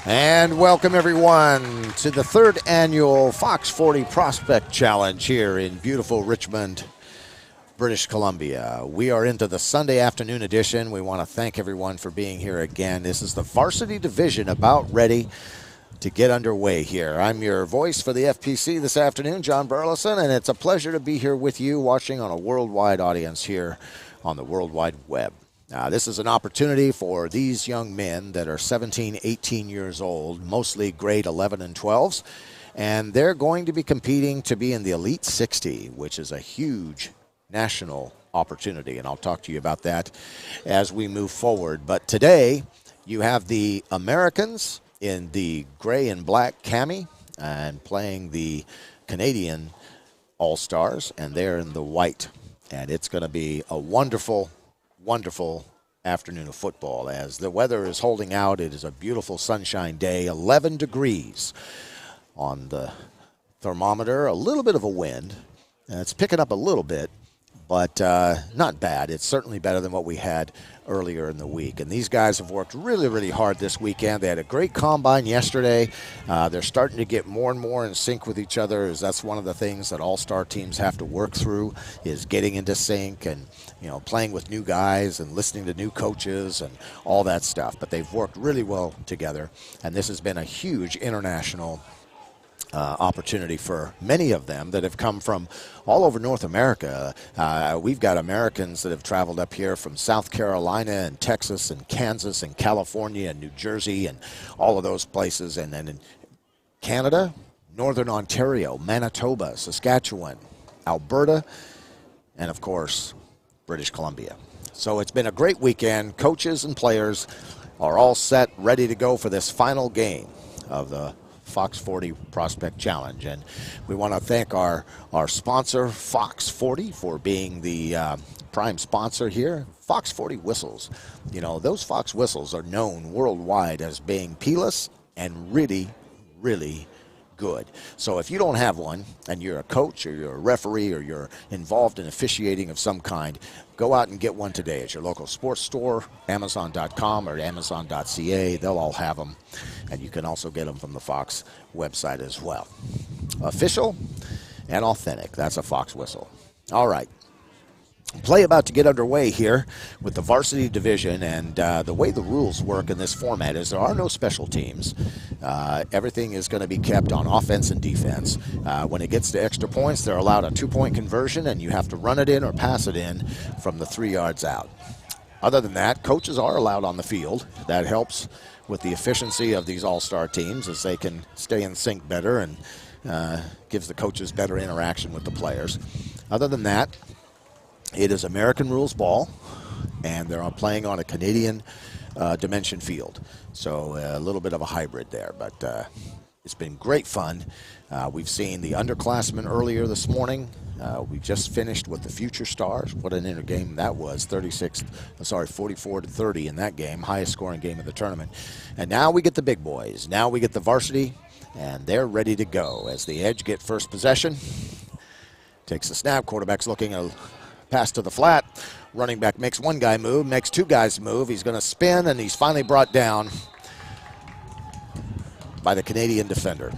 And welcome everyone to the third annual Fox 40 Prospect Challenge here in beautiful Richmond, British Columbia. We are into the Sunday afternoon edition. We want to thank everyone for being here again. This is the varsity division about ready to get underway here. I'm your voice for the FPC this afternoon, John Burleson, and it's a pleasure to be here with you watching on a worldwide audience here on the World Wide Web. This is an opportunity for these young men that are 17, 18 years old, mostly grade 11 and 12s, and they're going to be competing to be in the Elite 60, which is a huge national opportunity, and I'll talk to you about that as we move forward. But today, you have the Americans in the gray and black cami and playing the Canadian All-Stars, and they're in the white, and it's going to be a wonderful afternoon of football as the weather is holding out. It is a beautiful sunshine day, 11 degrees on the thermometer, a little bit of a wind, and it's picking up a little bit, but not bad. It's certainly better than what we had earlier in the week. And these guys have worked really hard this weekend. They had a great combine yesterday. They're starting to get more and more in sync with each other, as that's one of the things that all-star teams have to work through, is getting into sync and, you know, playing with new guys and listening to new coaches and all that stuff. But they've worked really well together, and this has been a huge international opportunity for many of them that have come from all over North America. We've got Americans that have traveled up here from South Carolina and Texas and Kansas and California and New Jersey and all of those places. And then in Canada, Northern Ontario, Manitoba, Saskatchewan, Alberta, and of course, British Columbia. So it's been a great weekend. Coaches and players are all set, ready to go for this final game of the Fox 40 Prospect Challenge. And we want to thank our sponsor, Fox 40, for being the prime sponsor here. Fox 40 whistles. You know, those Fox whistles are known worldwide as being keyless and really good. So if you don't have one and you're a coach or you're a referee or you're involved in officiating of some kind, go out and get one today at your local sports store, Amazon.com or Amazon.ca. They'll all have them, and you can also get them from the Fox website as well. Official and authentic. That's a Fox whistle. All right. Play about to get underway here with the varsity division, and the way the rules work in this format is there are no special teams. Everything is going to be kept on offense and defense. When it gets to extra points, they're allowed a 2-point conversion, and you have to run it in or pass it in from the 3 yards out. Other than that, coaches are allowed on the field. That helps with the efficiency of these all-star teams as they can stay in sync better and gives the coaches better interaction with the players. Other than that, it is American rules ball, and they're playing on a Canadian dimension field. So a little bit of a hybrid there, but it's been great fun. We've seen the underclassmen earlier this morning. We just finished with the Future Stars. What an inter game that was, 44-30 in that game, highest scoring game of the tournament. And now we get the big boys. Now we get the varsity, and they're ready to go as the Edge get first possession. Takes the snap, quarterback's looking a pass to the flat. Running back makes one guy move, makes two guys move. He's going to spin, and he's finally brought down by the Canadian defender.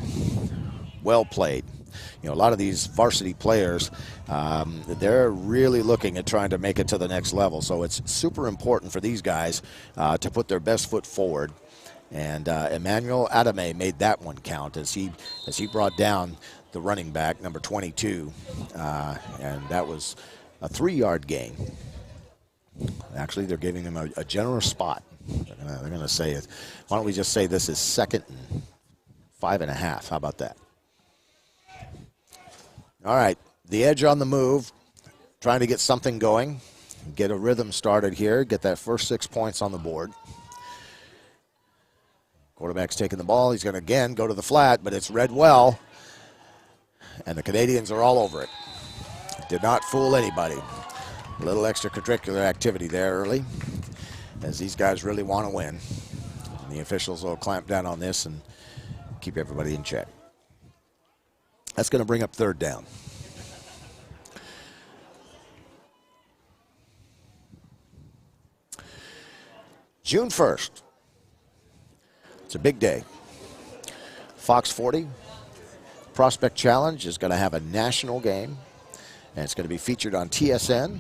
Well played. You know, a lot of these varsity players, they're really looking at trying to make it to the next level. So it's super important for these guys to put their best foot forward. And Emmanuel Adame made that one count as he brought down the running back, number 22, and that was a 3-yard gain. Actually, they're giving him a generous spot. They're going to say it. Why don't we just say this is 2nd and 5.5? How about that? All right, the Edge on the move, trying to get something going, get a rhythm started here, get that first 6 points on the board. Quarterback's taking the ball. He's going to, again, go to the flat, but it's read well, and the Canadians are all over it. Did not fool anybody. A little extracurricular activity there early, as these guys really want to win. And the officials will clamp down on this and keep everybody in check. That's going to bring up 3rd down. June 1st. It's a big day. Fox 40 Prospect Challenge is going to have a national game, and it's going to be featured on TSN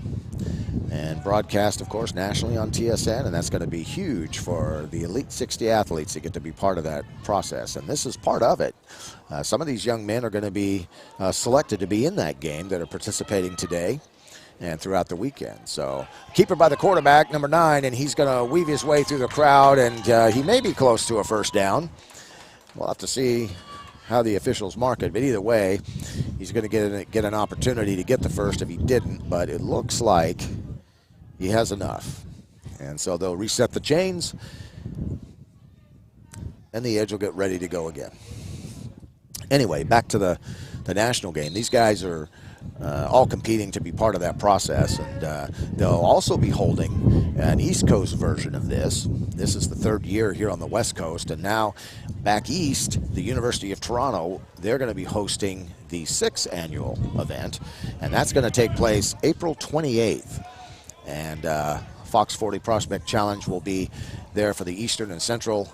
and broadcast, of course, nationally on TSN, and that's going to be huge for the Elite 60 athletes to get to be part of that process, and this is part of it. Some of these young men are going to be selected to be in that game that are participating today and throughout the weekend. So keeper by the quarterback, number 9, and he's going to weave his way through the crowd, and he may be close to a first down. We'll have to see how the officials mark it, but either way, he's going to get an opportunity to get the first if he didn't, but it looks like he has enough. And so they'll reset the chains, and the edge will get ready to go again. Anyway, back to the national game. These guys are all competing to be part of that process, and they'll also be holding an East Coast version of this. This is the 3rd year here on the West Coast, and now back east, the University of Toronto, they're going to be hosting the 6th annual event, and that's going to take place April 28th. And Fox 40 Prospect Challenge will be there for the Eastern and Central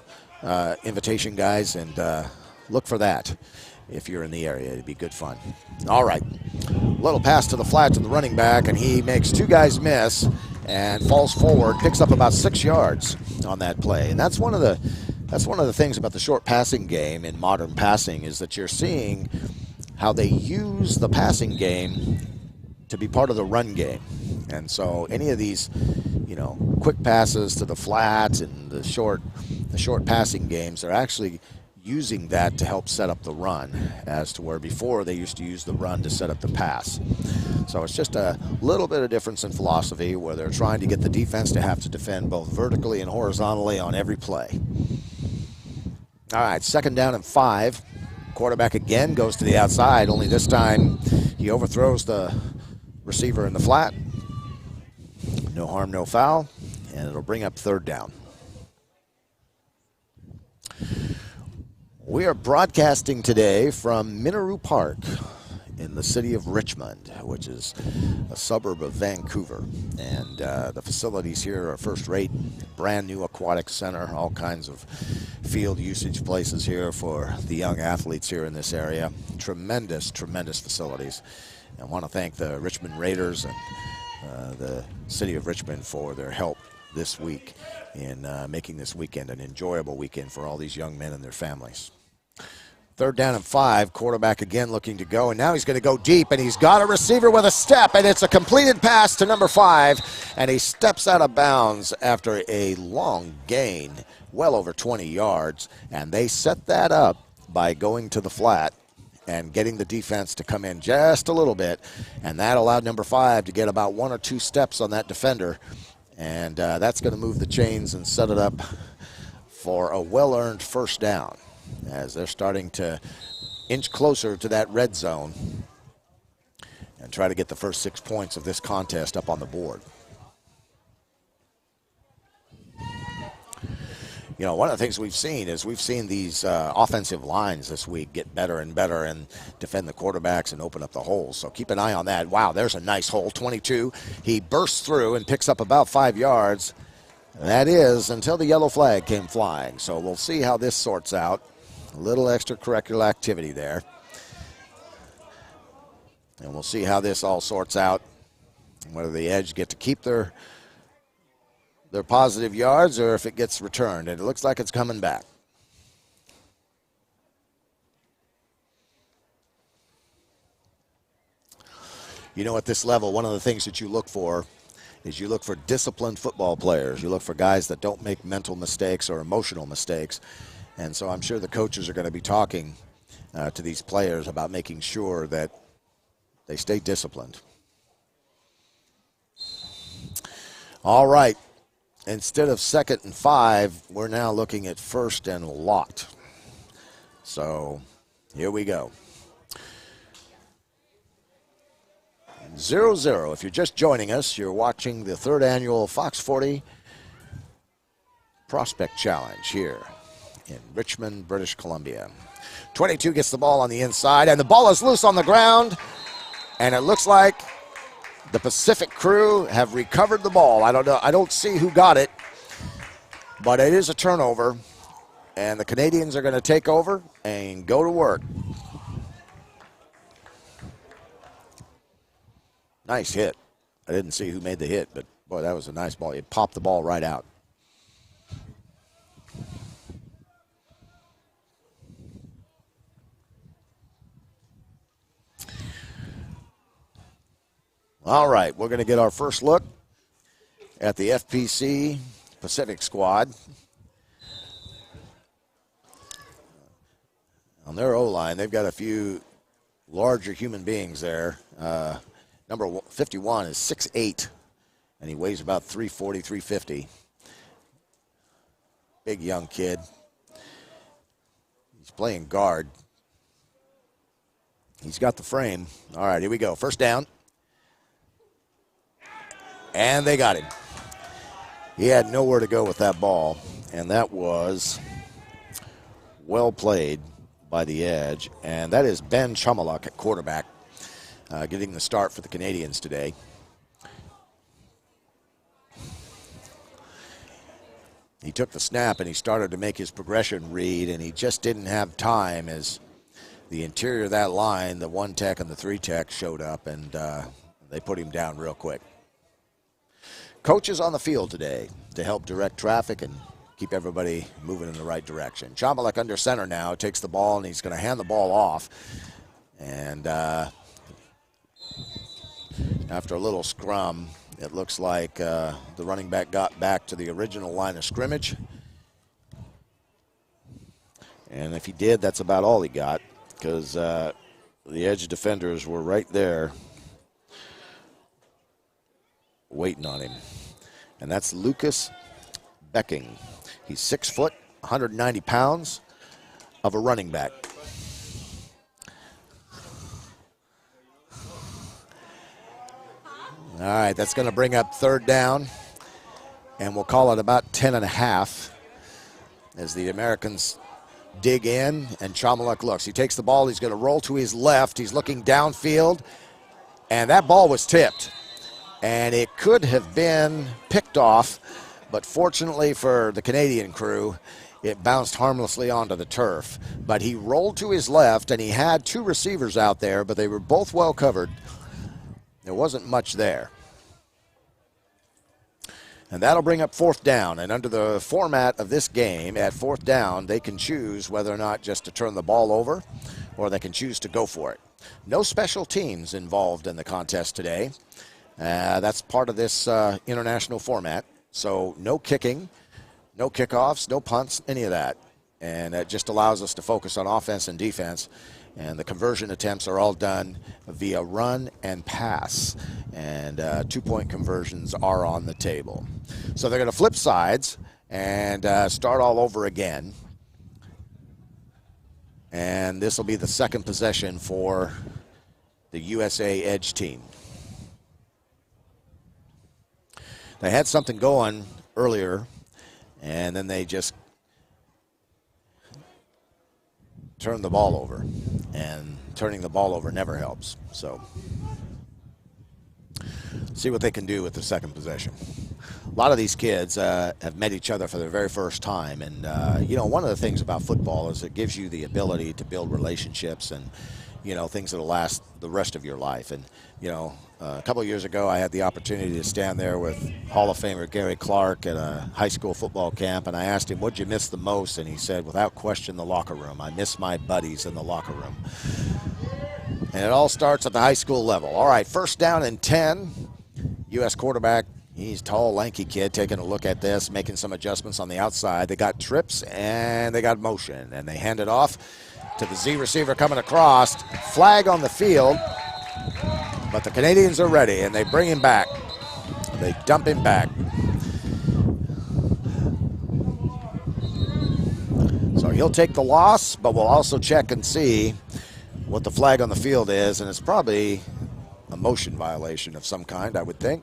invitation guys, and look for that if you're in the area. It'd be good fun. All right, little pass to the flat to the running back, and he makes 2 guys miss and falls forward, picks up about 6 yards on that play. And that's one of the things about the short passing game in modern passing, is that you're seeing how they use the passing game to be part of the run game. And so any of these, quick passes to the flat and the short passing games are actually using that to help set up the run, as to where before they used to use the run to set up the pass. So it's just a little bit of difference in philosophy, where they're trying to get the defense to have to defend both vertically and horizontally on every play. All right, 2nd down and 5. Quarterback again goes to the outside, only this time he overthrows the receiver in the flat. No harm, no foul, and it'll bring up 3rd down. We are broadcasting today from Minaroo Park in the city of Richmond, which is a suburb of Vancouver. And the facilities here are first-rate, brand new aquatic center, all kinds of field usage places here for the young athletes here in this area. Tremendous, tremendous facilities. I want to thank the Richmond Raiders and the city of Richmond for their help this week in making this weekend an enjoyable weekend for all these young men and their families. 3rd down and 5, quarterback again looking to go, and now he's going to go deep, and he's got a receiver with a step, and it's a completed pass to number 5, and he steps out of bounds after a long gain, well over 20 yards, and they set that up by going to the flat and getting the defense to come in just a little bit, and that allowed number 5 to get about 1 or 2 steps on that defender, and that's going to move the chains and set it up for a well-earned 1st down, as they're starting to inch closer to that red zone and try to get the first 6 points of this contest up on the board. One of the things we've seen these offensive lines this week get better and better and defend the quarterbacks and open up the holes. So keep an eye on that. Wow, there's a nice hole, 22. He bursts through and picks up about 5 yards. That is until the yellow flag came flying. So we'll see how this sorts out. A little extracurricular activity there. And we'll see how this all sorts out, whether the Edge get to keep their positive yards or if it gets returned. And it looks like it's coming back. At this level, one of the things that you look for is you look for disciplined football players. You look for guys that don't make mental mistakes or emotional mistakes. And so I'm sure the coaches are going to be talking to these players about making sure that they stay disciplined. All right. Instead of 2nd and 5, we're now looking at 1st and lot. So here we go. 0-0. If you're just joining us, you're watching the 3rd annual Fox 40 Prospect Challenge here in Richmond, British Columbia. 22 gets the ball on the inside, and the ball is loose on the ground, and it looks like the Pacific crew have recovered the ball. I don't know. I don't see who got it, but it is a turnover. And the Canadians are going to take over and go to work. Nice hit. I didn't see who made the hit, but boy, that was a nice ball. It popped the ball right out. All right, we're going to get our first look at the FPC Pacific squad. On their O-line, they've got a few larger human beings there. Number 51 is 6'8", and he weighs about 340, 350. Big young kid. He's playing guard. He's got the frame. All right, here we go. First down. And they got him. He had nowhere to go with that ball, and that was well played by the edge. And that is Ben Chumaluk at quarterback, getting the start for the Canadians today. He took the snap and he started to make his progression read, and he just didn't have time as the interior of that line, the 1 tech and the 3 tech showed up, and they put him down real quick. Coaches on the field today to help direct traffic and keep everybody moving in the right direction. Chomalek under center now, takes the ball, and he's going to hand the ball off. And after a little scrum, it looks like the running back got back to the original line of scrimmage. And if he did, that's about all he got, because the edge defenders were right there waiting on him. And that's Lucas Becking. He's 6 foot, 190 pounds of a running back. All right, that's going to bring up third down, and we'll call it about 10.5 as the Americans dig in, and Chomaluk looks. He takes the ball. He's going to roll to his left. He's looking downfield, and that ball was tipped. And it could have been picked off, but fortunately for the Canadian crew, it bounced harmlessly onto the turf. But he rolled to his left, and he had 2 receivers out there, but they were both well covered. There wasn't much there. And that'll bring up fourth down. And under the format of this game, at fourth down, they can choose whether or not just to turn the ball over, or they can choose to go for it. No special teams involved in the contest today. That's part of this international format. So no kicking, no kickoffs, no punts, any of that. And it just allows us to focus on offense and defense. And the conversion attempts are all done via run and pass. And 2-point conversions are on the table. So they're going to flip sides and start all over again. And this will be the second possession for the USA Edge team. They had something going earlier, and then they just turned the ball over. And turning the ball over never helps. So see what they can do with the second possession. A lot of these kids have met each other for the very first time. And, you know, one of the things about football is it gives you the ability to build relationships and, you know, things that will last the rest of your life. And, you know, a couple of years ago, I had the opportunity to stand there with Hall of Famer Gary Clark at a high school football camp, and I asked him, what'd you miss the most? And he said, without question, the locker room. I miss my buddies in the locker room. And it all starts at the high school level. All right, first down and 10. U.S. quarterback, he's a tall, lanky kid, taking a look at this, making some adjustments on the outside. They got trips and they got motion, and they hand it off to the Z receiver coming across. Flag on the field. But the Canadians are ready, and they bring him back. They dump him back. So he'll take the loss, but we'll also check and see what the flag on the field is, and it's probably a motion violation of some kind, I would think.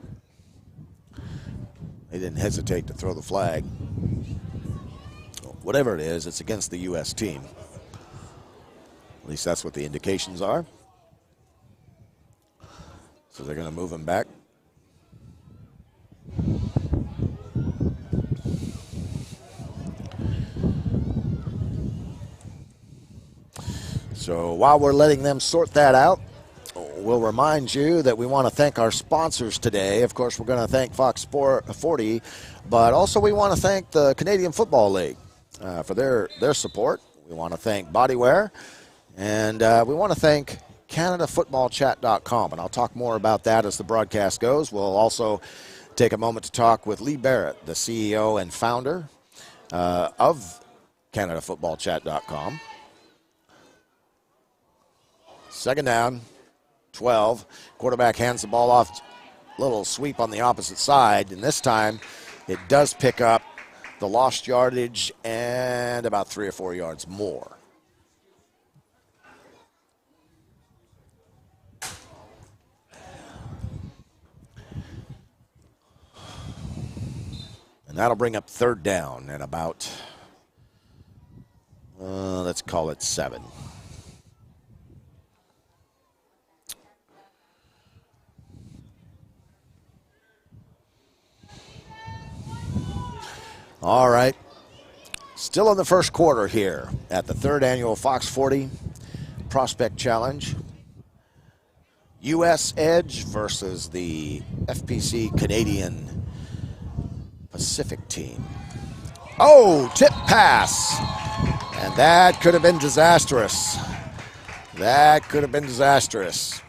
They didn't hesitate to throw the flag. Whatever it is, it's against the U.S. team. At least that's what the indications are. So they're going to move him back. So while we're letting them sort that out, we'll remind you that we want to thank our sponsors today. Of course, we're going to thank Fox 40, but also we want to thank the Canadian Football League for their support. We want to thank Bodywear, and we want to thank CanadaFootballChat.com, and I'll talk more about that as the broadcast goes. We'll also take a moment to talk with Lee Barrett, the CEO and founder of CanadaFootballChat.com. Second down, 12. Quarterback hands the ball off, little sweep on the opposite side, and this time it does pick up the lost yardage and about 3 or 4 yards more. And that'll bring up third down and about, let's call it 7. All right, still in the first quarter here at the third annual Fox 40 Prospect Challenge. U.S. Edge versus the FPC Canadian Pacific team. Oh, tip pass. And that could have been disastrous. That could have been disastrous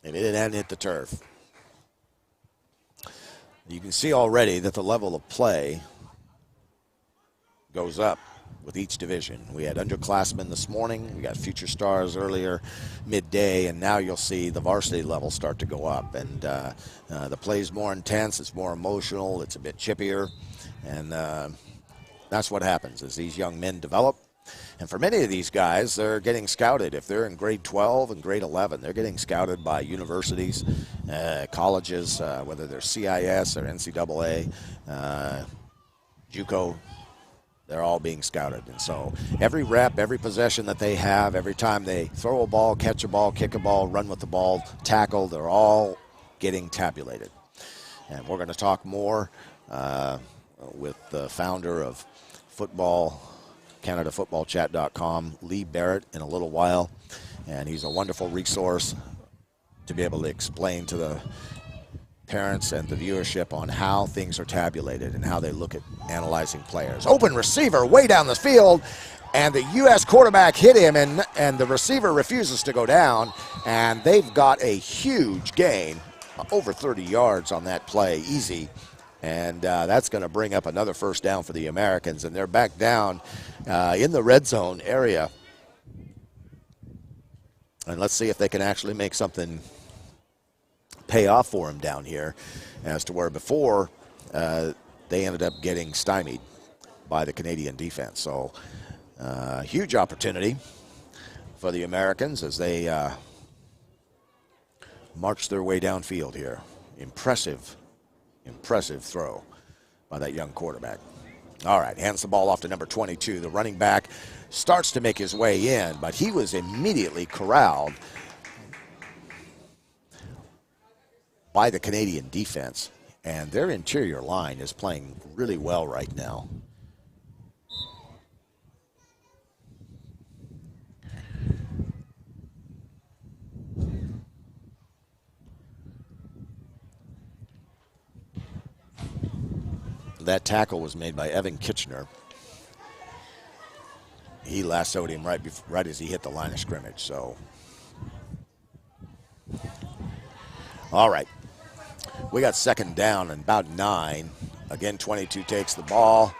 if it hadn't hit the turf. You can see already that the level of play goes up with each division. We had underclassmen this morning. We got future stars earlier midday, and now you'll see the varsity level start to go up. And the play's more intense. It's more emotional. It's a bit chippier. And that's what happens as these young men develop. And for many of these guys, they're getting scouted. If they're in grade 12 and grade 11, they're getting scouted by universities, colleges, whether they're CIS or NCAA, JUCO. They're all being scouted. And so every rep, every possession that they have, every time they throw a ball, catch a ball, kick a ball, run with the ball, tackle, they're all getting tabulated. And we're going to talk more with the founder of CanadaFootballChat.com, Lee Barrett, in a little while. And he's a wonderful resource to be able to explain to the parents and the viewership on how things are tabulated and how they look at analyzing players. Open receiver way down the field, and the U.S. quarterback hit him, and the receiver refuses to go down, and they've got a huge gain, over 30 yards on that play, easy, and that's going to bring up another first down for the Americans, and they're back down in the red zone area. And let's see if they can actually make something pay off for him down here, as to where before they ended up getting stymied by the Canadian defense. So huge opportunity for the Americans as they march their way downfield here. Impressive throw by that young quarterback. All right, hands the ball off to number 22. The running back starts to make his way in, but he was immediately corralled by the Canadian defense, and their interior line is playing really well right now. That tackle was made by Evan Kitchener. He lassoed him right as he hit the line of scrimmage. So, all right. We got second down and about 9. Again, 22 takes the ball.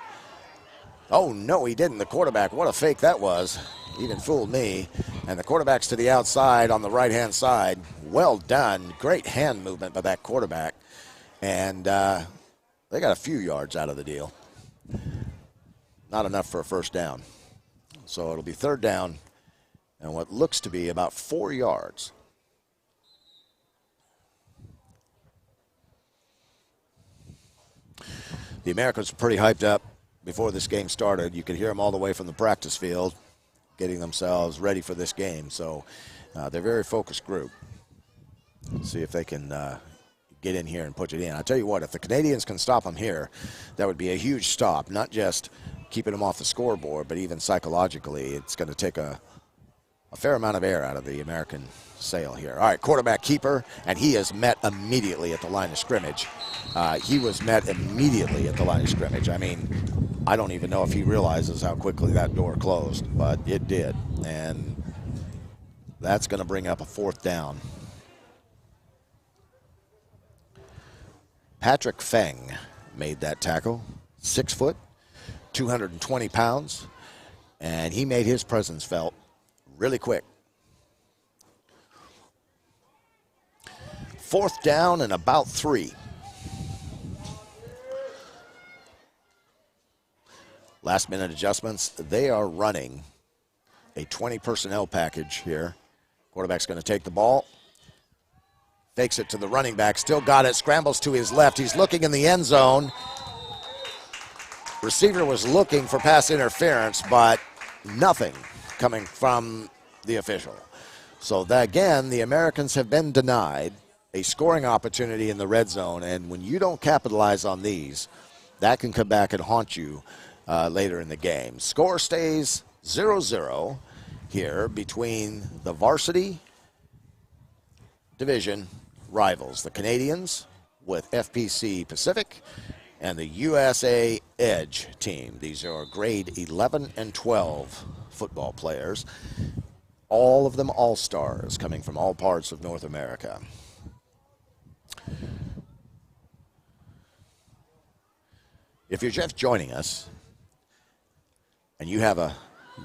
Oh, no, he didn't. The quarterback, what a fake that was. Even fooled me. And the quarterback's to the outside on the right-hand side. Well done. Great hand movement by that quarterback. And they got a few yards out of the deal. Not enough for a first down. So it'll be third down and what looks to be about 4 yards. The Americans were pretty hyped up before this game started. You could hear them all the way from the practice field getting themselves ready for this game. So they're a very focused group. Let's see if they can get in here and put it in. I'll tell you what, if the Canadians can stop them here, that would be a huge stop, not just keeping them off the scoreboard, but even psychologically. It's going to take a a fair amount of air out of the American sail here. All right, quarterback keeper, and he is met immediately at the line of scrimmage. He was met immediately at the line of scrimmage. I mean, I don't even know if he realizes how quickly that door closed, but it did. And that's going to bring up a 4th down. Patrick Feng made that tackle, 6 foot, 220 pounds, and he made his presence felt really quick. 4th down and about 3. Last minute adjustments. They are running a 20 personnel package here. Quarterback's going to take the ball. Fakes it to the running back. Still got it. Scrambles to his left. He's looking in the end zone. Receiver was looking for pass interference, but nothing coming from the official. So that, again, the Americans have been denied a scoring opportunity in the red zone, and when you don't capitalize on these, that can come back and haunt you later in the game. Score stays 0-0 here between the varsity division rivals, the Canadians with FPC Pacific and the USA Edge team. These are grade 11 and 12 football players, all of them all-stars coming from all parts of North America. If you're just joining us and you have a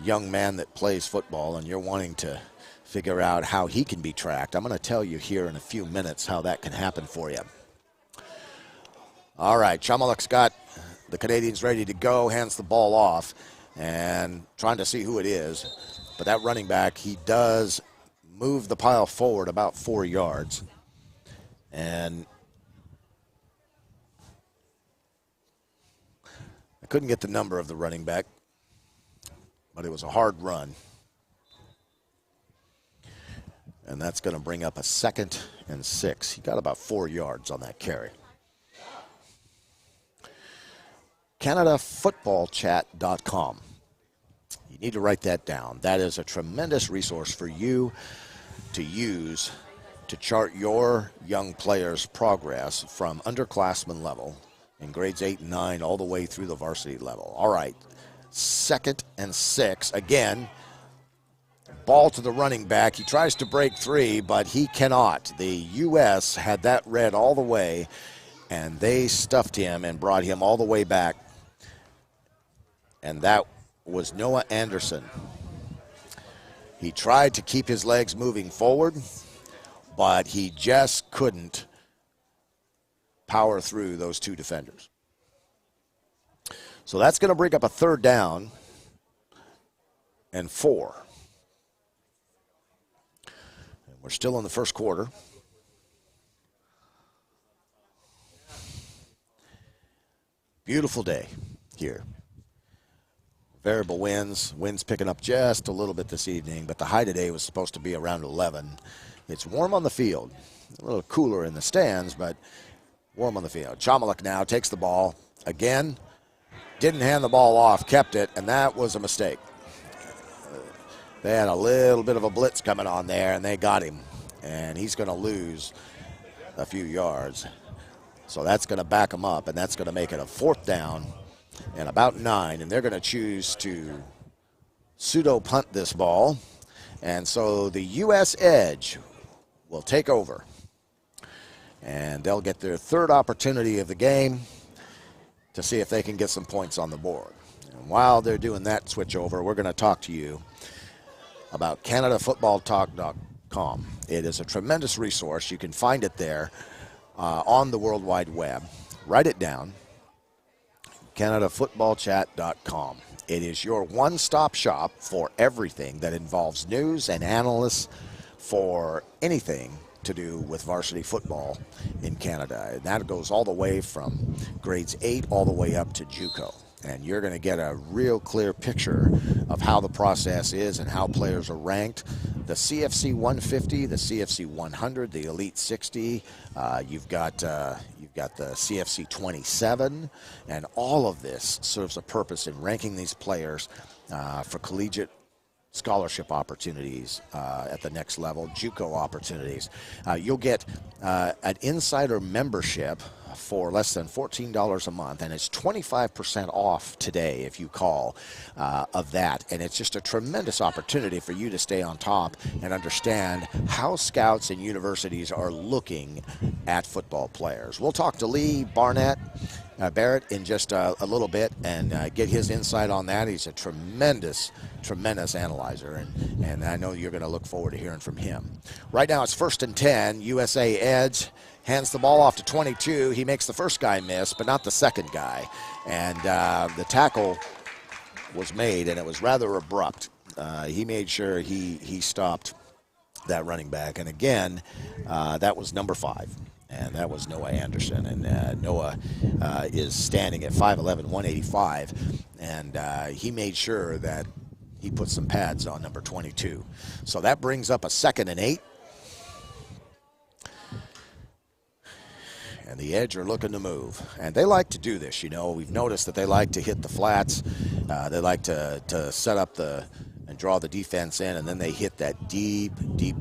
young man that plays football and you're wanting to figure out how he can be tracked, I'm going to tell you here in a few minutes how that can happen for you. All right, Chamaluk's got the Canadians ready to go, hands the ball off, and trying to see who it is. But that running back, he does move the pile forward about 4 yards. And I couldn't get the number of the running back, but it was a hard run. And that's going to bring up a 2nd and 6. He got about 4 yards on that carry. CanadaFootballChat.com. You need to write that down. That is a tremendous resource for you to use to chart your young players' progress from underclassmen level in grades 8 and 9 all the way through the varsity level. All right, 2nd and 6. Again, ball to the running back. He tries to break 3, but he cannot. The U.S. had that read all the way, and they stuffed him and brought him all the way back. And that was Noah Anderson. He tried to keep his legs moving forward, but he just couldn't power through those 2 defenders. So that's going to bring up a 3rd down and 4. And we're still in the first quarter. Beautiful day here. Variable winds picking up just a little bit this evening, but the high today was supposed to be around 11. It's warm on the field, a little cooler in the stands, but warm on the field. Chamaluk now takes the ball again, didn't hand the ball off, kept it, and that was a mistake. They had a little bit of a blitz coming on there, and they got him, and he's going to lose a few yards. So that's going to back him up, and that's going to make it a 4th down and about 9, and they're going to choose to pseudo punt this ball. And so the U.S. Edge will take over, and they'll get their 3rd opportunity of the game to see if they can get some points on the board. And while they're doing that switch over, we're going to talk to you about CanadaFootballTalk.com. It is a tremendous resource. You can find it there on the World Wide Web. Write it down. CanadaFootballChat.com. It is your one-stop shop for everything that involves news and analysis for anything to do with varsity football in Canada. And that goes all the way from grades 8 all the way up to JUCO. And you're going to get a real clear picture of how the process is and how players are ranked. The CFC 150, the CFC 100, the Elite 60. You've got the CFC 27, and all of this serves a purpose in ranking these players for collegiate scholarship opportunities at the next level, JUCO opportunities. You'll get an insider membership for less than $14 a month, and it's 25% off today if you call of that. And it's just a tremendous opportunity for you to stay on top and understand how scouts and universities are looking at football players. We'll talk to Lee Barrett in just a little bit and get his insight on that. He's a tremendous analyzer, and I know you're going to look forward to hearing from him. Right now it's 1st and 10. USA edge. Hands the ball off to 22. He makes the first guy miss, but not the second guy. And the tackle was made, and it was rather abrupt. He made sure he stopped that running back. And again, that was number 5. And that was Noah Anderson. And Noah is standing at 5'11", 185. And he made sure that he put some pads on number 22. So that brings up a 2nd and 8. And the Edge are looking to move. And they like to do this, you know. We've noticed that they like to hit the flats. They like to set up and draw the defense in, and then they hit that deep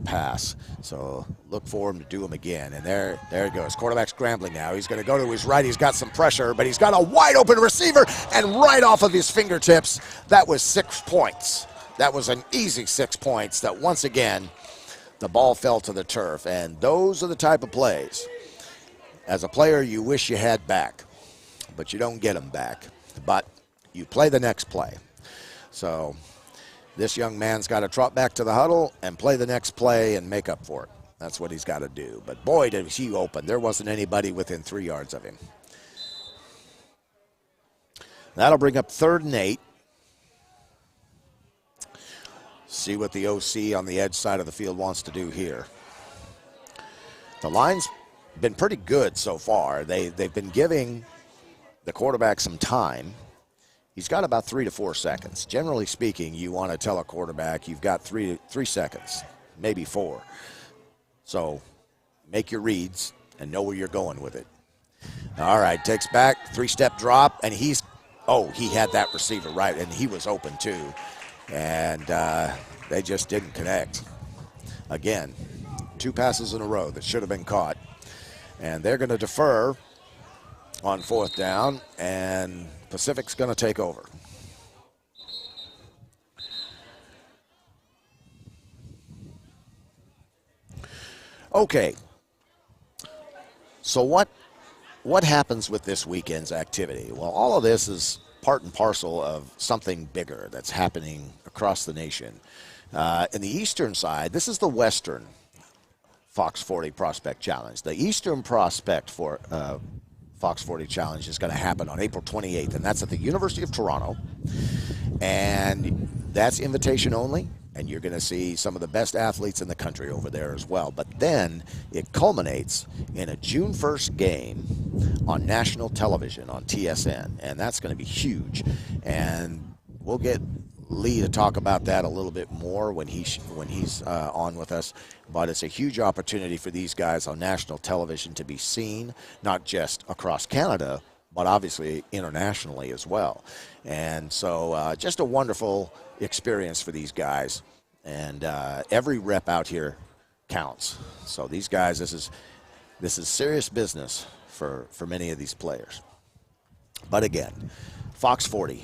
pass. So look for him to do them again. And there it goes. Quarterback scrambling now. He's going to go to his right. He's got some pressure, but he's got a wide open receiver, and right off of his fingertips, that was 6 points. That was an easy 6 points that once again, the ball fell to the turf. And those are the type of plays, as a player, you wish you had back, but you don't get them back. But you play the next play. So this young man's got to trot back to the huddle and play the next play and make up for it. That's what he's got to do. But boy, did he open. There wasn't anybody within 3 yards of him. That'll bring up 3rd and 8. See what the OC on the edge side of the field wants to do here. The line's been pretty good so far. They've been giving the quarterback some time. He's got about 3 to 4 seconds. Generally speaking, you want to tell a quarterback you've got 3 seconds, maybe 4. So make your reads and know where you're going with it. All right, takes back, 3-step drop, and he had that receiver right, and he was open too. And they just didn't connect. Again, 2 passes in a row that should have been caught. And they're going to defer on 4th down, and Pacific's going to take over. Okay. So what happens with this weekend's activity? Well, all of this is part and parcel of something bigger that's happening across the nation. In the eastern side, this is the Western Fox 40 Prospect Challenge. The Eastern Prospect for Fox 40 Challenge is going to happen on April 28th, and that's at the University of Toronto. And that's invitation only, and you're going to see some of the best athletes in the country over there as well. But then it culminates in a June 1st game on national television on TSN, and that's going to be huge. And we'll get Lee to talk about that a little bit more when he's on with us. But it's a huge opportunity for these guys on national television to be seen, not just across Canada, but obviously internationally as well. And so just a wonderful experience for these guys. And every rep out here counts. So these guys, this is serious business for many of these players. But again, Fox 40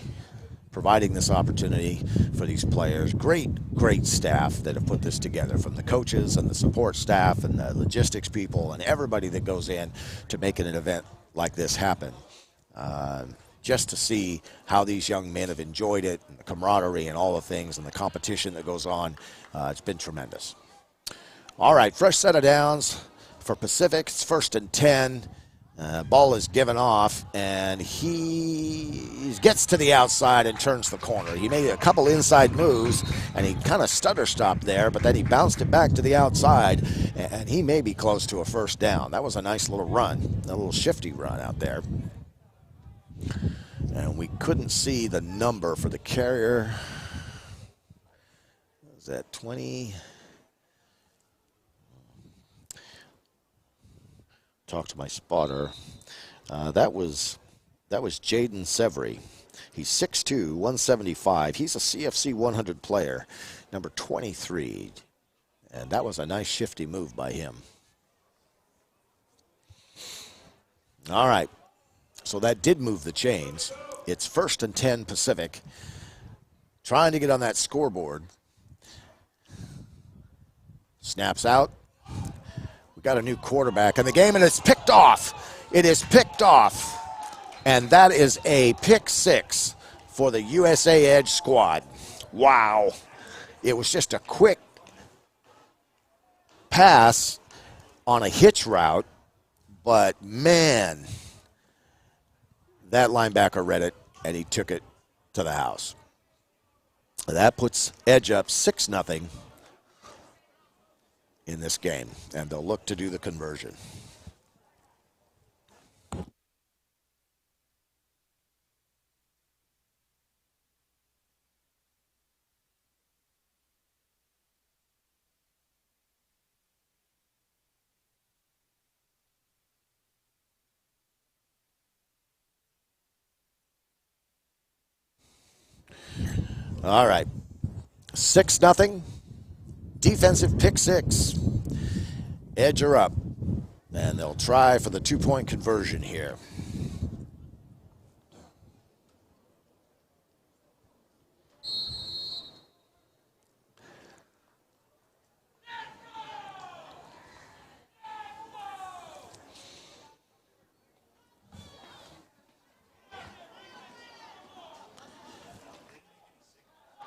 providing this opportunity for these players. Great staff that have put this together, from the coaches and the support staff and the logistics people and everybody that goes in to making an event like this happen. Just to see how these young men have enjoyed it, and the camaraderie and all the things and the competition that goes on, it's been tremendous. All right, fresh set of downs for Pacific. It's 1st and 10. Ball is given off, and he gets to the outside and turns the corner. He made a couple inside moves, and he kind of stutter stopped there, but then he bounced it back to the outside, and he may be close to a 1st down. That was a nice little run, a little shifty run out there. And we couldn't see the number for the carrier. Was that 20? Talk to my spotter. That was Jaden Severy. He's 6'2", 175. He's a CFC 100 player, number 23. And that was a nice shifty move by him. All right. So that did move the chains. It's 1st and 10 Pacific. Trying to get on that scoreboard. Snaps out. We got a new quarterback in the game, and it's picked off. It is picked off. And that is a pick 6 for the USA Edge squad. Wow. It was just a quick pass on a hitch route, but man, that linebacker read it, and he took it to the house. That puts Edge up 6-0 in this game, and they'll look to do the conversion. All right, 6-0. Defensive pick 6. Edge are up, and they'll try for the 2-point conversion here.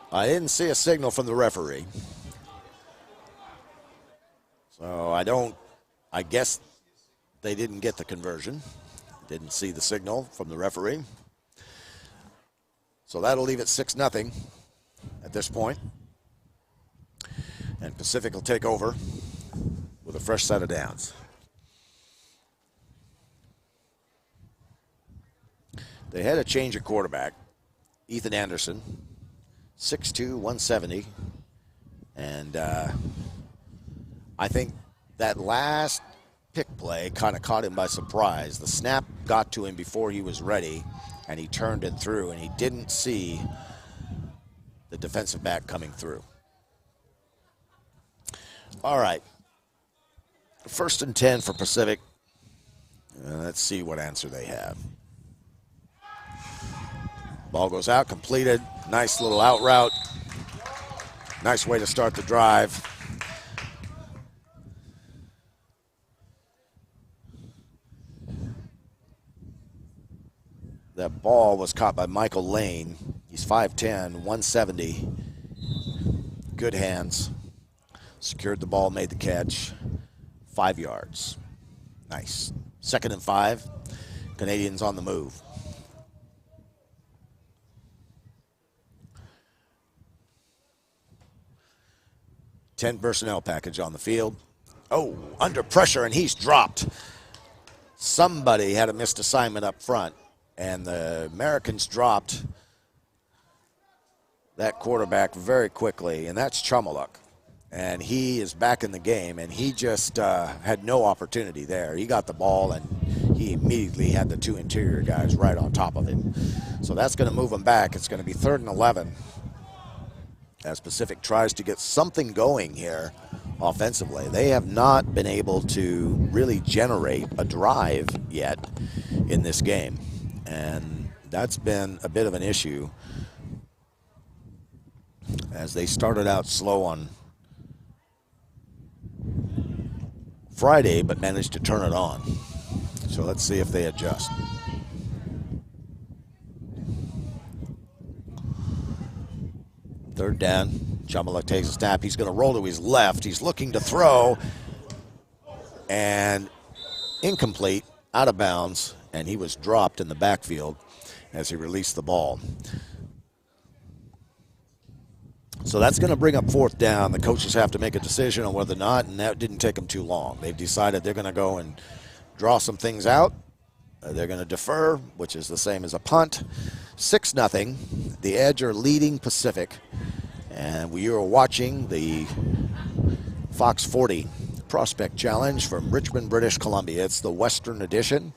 I didn't see a signal from the referee. So I guess they didn't get the conversion. Didn't see the signal from the referee. So that'll leave it 6-0 at this point. And Pacific will take over with a fresh set of downs. They had a change of quarterback. Ethan Anderson, 6'2", 170. And I think that last pick play kind of caught him by surprise. The snap got to him before he was ready, and he turned it through, and he didn't see the defensive back coming through. All right. 1st and 10 for Pacific. Let's see what answer they have. Ball goes out, completed. Nice little out route. Nice way to start the drive. That ball was caught by Michael Lane. He's 5'10", 170. Good hands. Secured the ball, made the catch. 5 yards. Nice. 2nd and 5. Canadians on the move. Ten personnel package on the field. Oh, under pressure, and he's dropped. Somebody had a missed assignment up front, and the Americans dropped that quarterback very quickly, and that's Chumuluk. And he is back in the game, and he just had no opportunity there. He got the ball, and he immediately had the 2 interior guys right on top of him. So that's going to move him back. It's going to be 3rd and 11 as Pacific tries to get something going here offensively. They have not been able to really generate a drive yet in this game, and that's been a bit of an issue as they started out slow on Friday but managed to turn it on. So let's see if they adjust. Third down. Chumuluk takes a snap. He's going to roll to his left. He's looking to throw. And incomplete, out of bounds. And he was dropped in the backfield as he released the ball. So that's going to bring up 4th down. The coaches have to make a decision on whether or not, and that didn't take them too long. They've decided they're going to go and draw some things out. They're going to defer, which is the same as a punt. 6-0. The Edge are leading Pacific. And we are watching the Fox 40 Prospect Challenge from Richmond, British Columbia. It's the Western edition.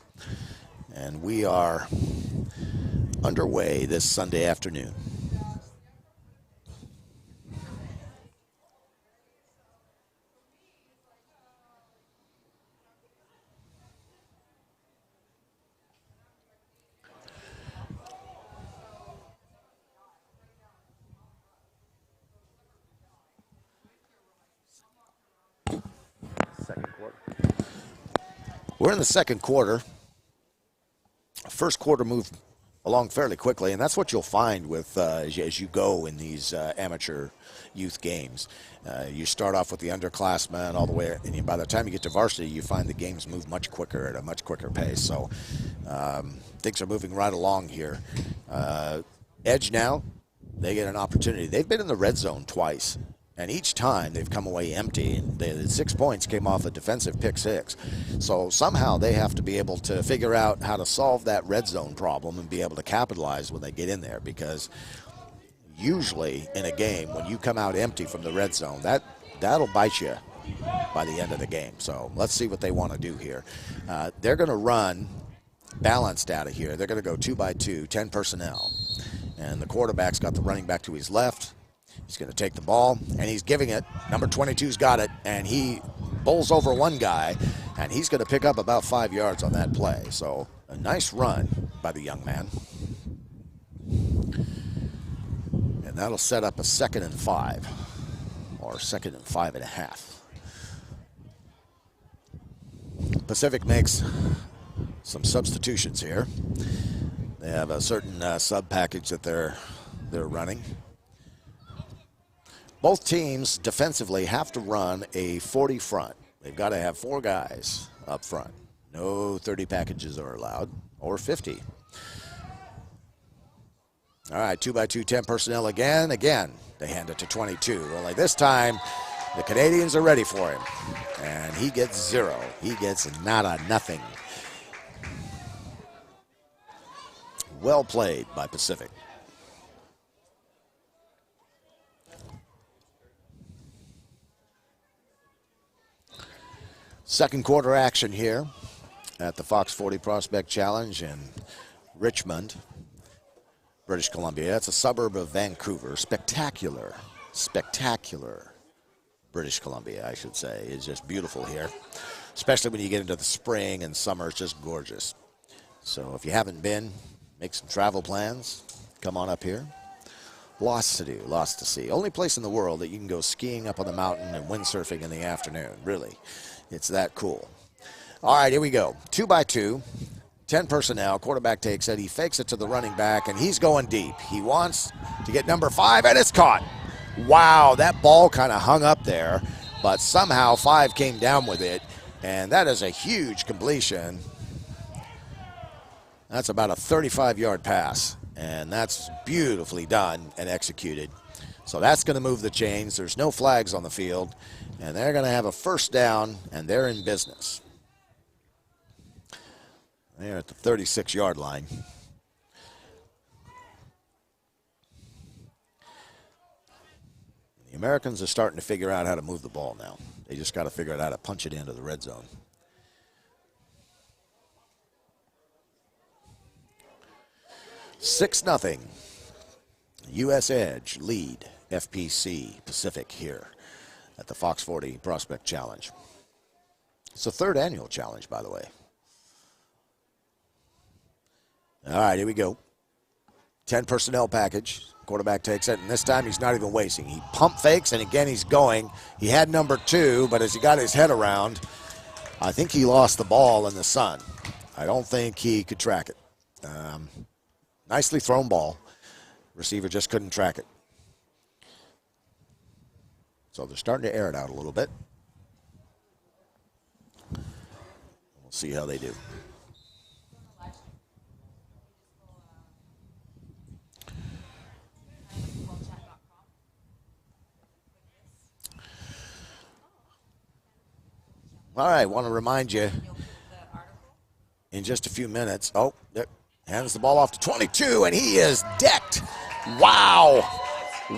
And we are underway this Sunday afternoon. We're in the second quarter. First quarter moved along fairly quickly, and that's what you'll find with as you go in these amateur youth games. You start off with the underclassmen all the way, and by the time you get to varsity, you find the games move much quicker at a much quicker pace. So things are moving right along here. Edge now, they get an opportunity. They've been in the red zone twice. And each time they've come away empty. And the 6 points came off a defensive pick six. So somehow they have to be able to figure out how to solve that red zone problem and be able to capitalize when they get in there. Because usually in a game, when you come out empty from the red zone, that'll bite you by the end of the game. So let's see what they want to do here. They're going to run balanced out of here. They're going to go 2 by 2, 10 personnel. And the quarterback's got the running back to his left. He's going to take the ball, and he's giving it. Number 22's got it, and he bowls over one guy, and he's going to pick up about 5 yards on that play. So a nice run by the young man. And that'll set up a 2nd and 5, or 2nd and 5.5. Pacific makes some substitutions here. They have a certain sub package that they're running. Both teams defensively have to run a 40 front. They've got to have 4 guys up front. No 30 packages are allowed, or 50. All right, 2 by 2, 10 personnel again. Again, they hand it to 22. Only this time, the Canadians are ready for him. And he gets 0. He gets nada, nothing. Well played by Pacific. Second quarter action here at the Fox 40 Prospect Challenge in Richmond, British Columbia. It's a suburb of Vancouver. Spectacular British Columbia, I should say. It's just beautiful here, especially when you get into the spring and summer. It's just gorgeous. So if you haven't been, make some travel plans. Come on up here. Lots to do, lots to see. Only place in the world that you can go skiing up on the mountain and windsurfing in the afternoon, really. It's that cool. All right, here we go. 2 by 2, 10 personnel. Quarterback takes it. He fakes it to the running back, and he's going deep. He wants to get number 5, and it's caught. Wow, that ball kind of hung up there, but somehow 5 came down with it, and that is a huge completion. That's about a 35-yard pass, and that's beautifully done and executed. So that's going to move the chains. There's no flags on the field. And they're going to have a first down, and they're in business. They're at the 36-yard line. The Americans are starting to figure out how to move the ball now. They just got to figure out how to punch it into the red zone. Six nothing. U.S. Edge lead FPC Pacific here at the Fox 40 Prospect Challenge. It's the 3rd annual challenge, by the way. All right, here we go. 10 personnel package. Quarterback takes it, and this time he's not even wasting. He pump fakes, and again he's going. He had number 2, but as he got his head around, I think he lost the ball in the sun. I don't think he could track it. Nicely thrown ball. Receiver just couldn't track it. So they're starting to air it out a little bit. We'll see how they do. All right, want to remind you in just a few minutes. Oh, there, hands the ball off to 22, and he is decked. Wow.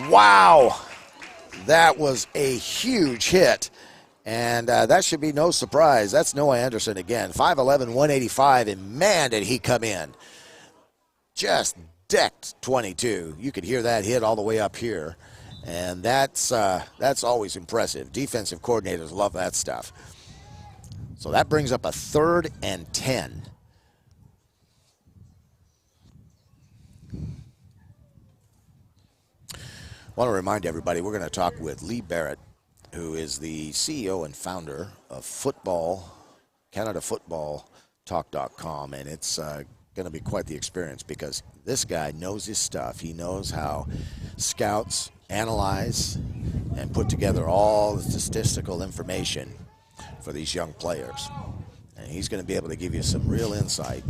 Wow. That was a huge hit, and that should be no surprise. That's Noah Anderson again, 5'11", 185, and man, did he come in. Just decked 22. You could hear that hit all the way up here. And that's always impressive. Defensive coordinators love that stuff. So that brings up a 3rd and 10. I want to remind everybody we're going to talk with Lee Barrett, who is the CEO and founder of CanadaFootballTalk.com, and it's going to be quite the experience because this guy knows his stuff. He knows how scouts analyze and put together all the statistical information for these young players. And he's going to be able to give you some real insight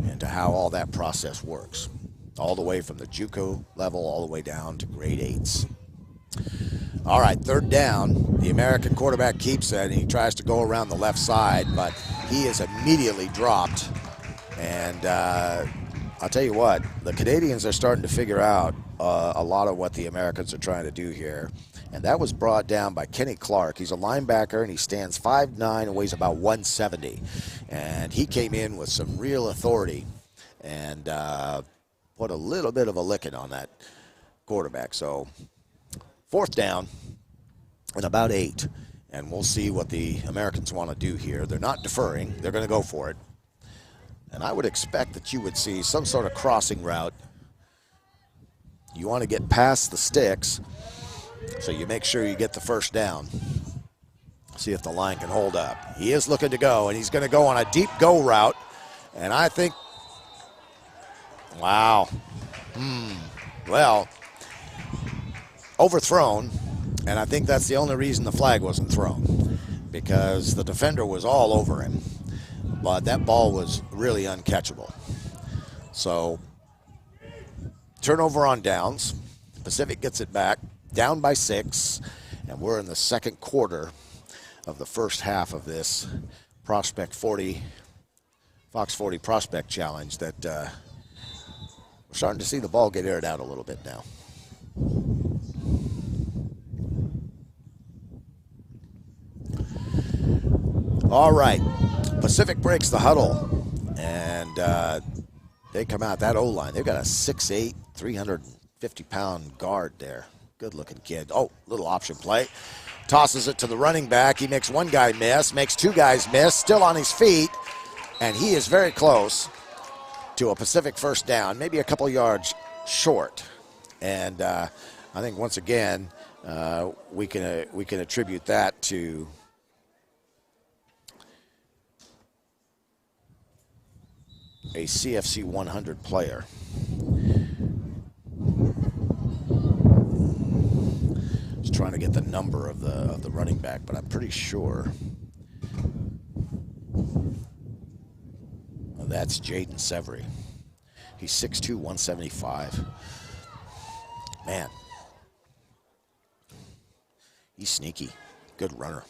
into how all that process works, all the way from the JUCO level all the way down to grade 8s. All right, 3rd down. The American quarterback keeps it, and he tries to go around the left side, but he is immediately dropped. And I'll tell you what, the Canadians are starting to figure out a lot of what the Americans are trying to do here. And that was brought down by Kenny Clark. He's a linebacker, and he stands 5'9" and weighs about 170. And he came in with some real authority and put a little bit of a licking on that quarterback. So 4th down and about 8. And we'll see what the Americans want to do here. They're not deferring. They're going to go for it. And I would expect that you would see some sort of crossing route. You want to get past the sticks, so you make sure you get the 1st down. See if the line can hold up. He is looking to go, and he's going to go on a deep go route. And I think, wow. Well, overthrown, and I think that's the only reason the flag wasn't thrown, because the defender was all over him. But that ball was really uncatchable. So, turnover on downs. Pacific gets it back, down by 6, and we're in the 2nd quarter of the first half of this Fox 40 Prospect Challenge that we're starting to see the ball get aired out a little bit now. All right. Pacific breaks the huddle, and they come out. That O-line, they've got a 6'8", 350-pound guard there. Good-looking kid. Oh, little option play. Tosses it to the running back. He makes one guy miss, makes 2 guys miss, still on his feet, and he is very close to a Pacific 1st down, maybe a couple yards short. And I think once again we can attribute that to a CFC 100 player. Just trying to get the number of the running back, but I'm pretty sure that's Jaden Severy. He's 6'2", 175. Man, he's sneaky. Good runner.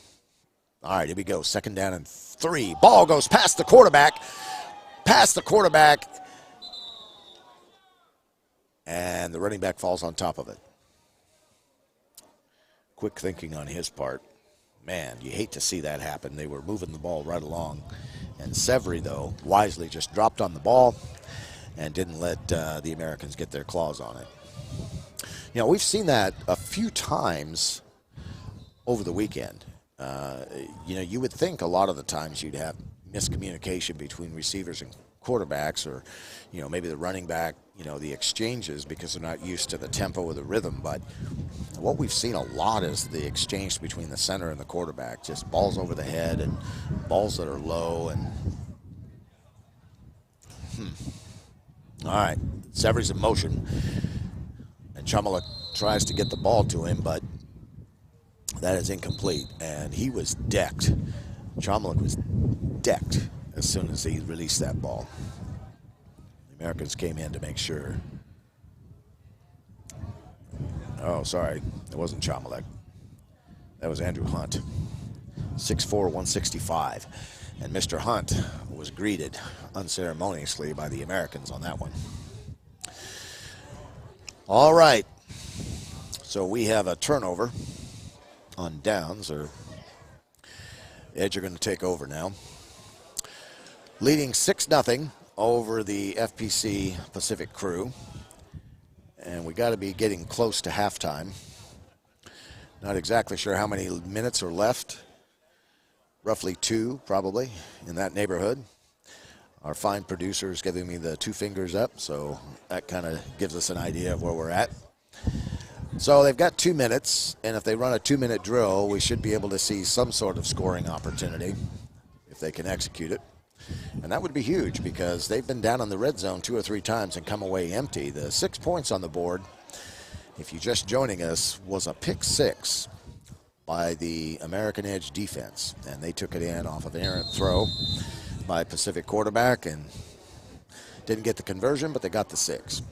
All right, here we go. 2nd down and 3. Ball goes past the quarterback. And the running back falls on top of it. Quick thinking on his part. Man, you hate to see that happen. They were moving the ball right along. And Severy, though, wisely just dropped on the ball and didn't let the Americans get their claws on it. You know, we've seen that a few times over the weekend. You know, you would think a lot of the times you'd have miscommunication between receivers and quarterbacks, or, you know, maybe the running back, you know, the exchanges because they're not used to the tempo or the rhythm. But what we've seen a lot is the exchange between the center and the quarterback, just balls over the head and balls that are low. And all right, Severy's in motion, and Chumala tries to get the ball to him, but that is incomplete, and he was decked. Chumala was decked as soon as he released that ball. The Americans came in to make sure. Oh, sorry, it wasn't Chumala. That was Andrew Hunt, 6'4", 165. And Mr. Hunt was greeted unceremoniously by the Americans on that one. All right, so we have a turnover on downs, or Edge are going to take over now. Leading 6-0 over the FPC Pacific crew. and we got to be getting close to halftime. Not exactly sure how many minutes are left. Roughly 2, probably, in that neighborhood. Our fine producer is giving me the 2 fingers up, so that kind of gives us an idea of where we're at. So they've got 2 minutes, and if they run a 2-minute drill, we should be able to see some sort of scoring opportunity if they can execute it. And that would be huge because they've been down in the red zone 2 or 3 times and come away empty. The 6 points on the board, if you're just joining us, was a pick 6 by the American Edge defense. And they took it in off of an errant throw by Pacific quarterback and didn't get the conversion, but they got the 6.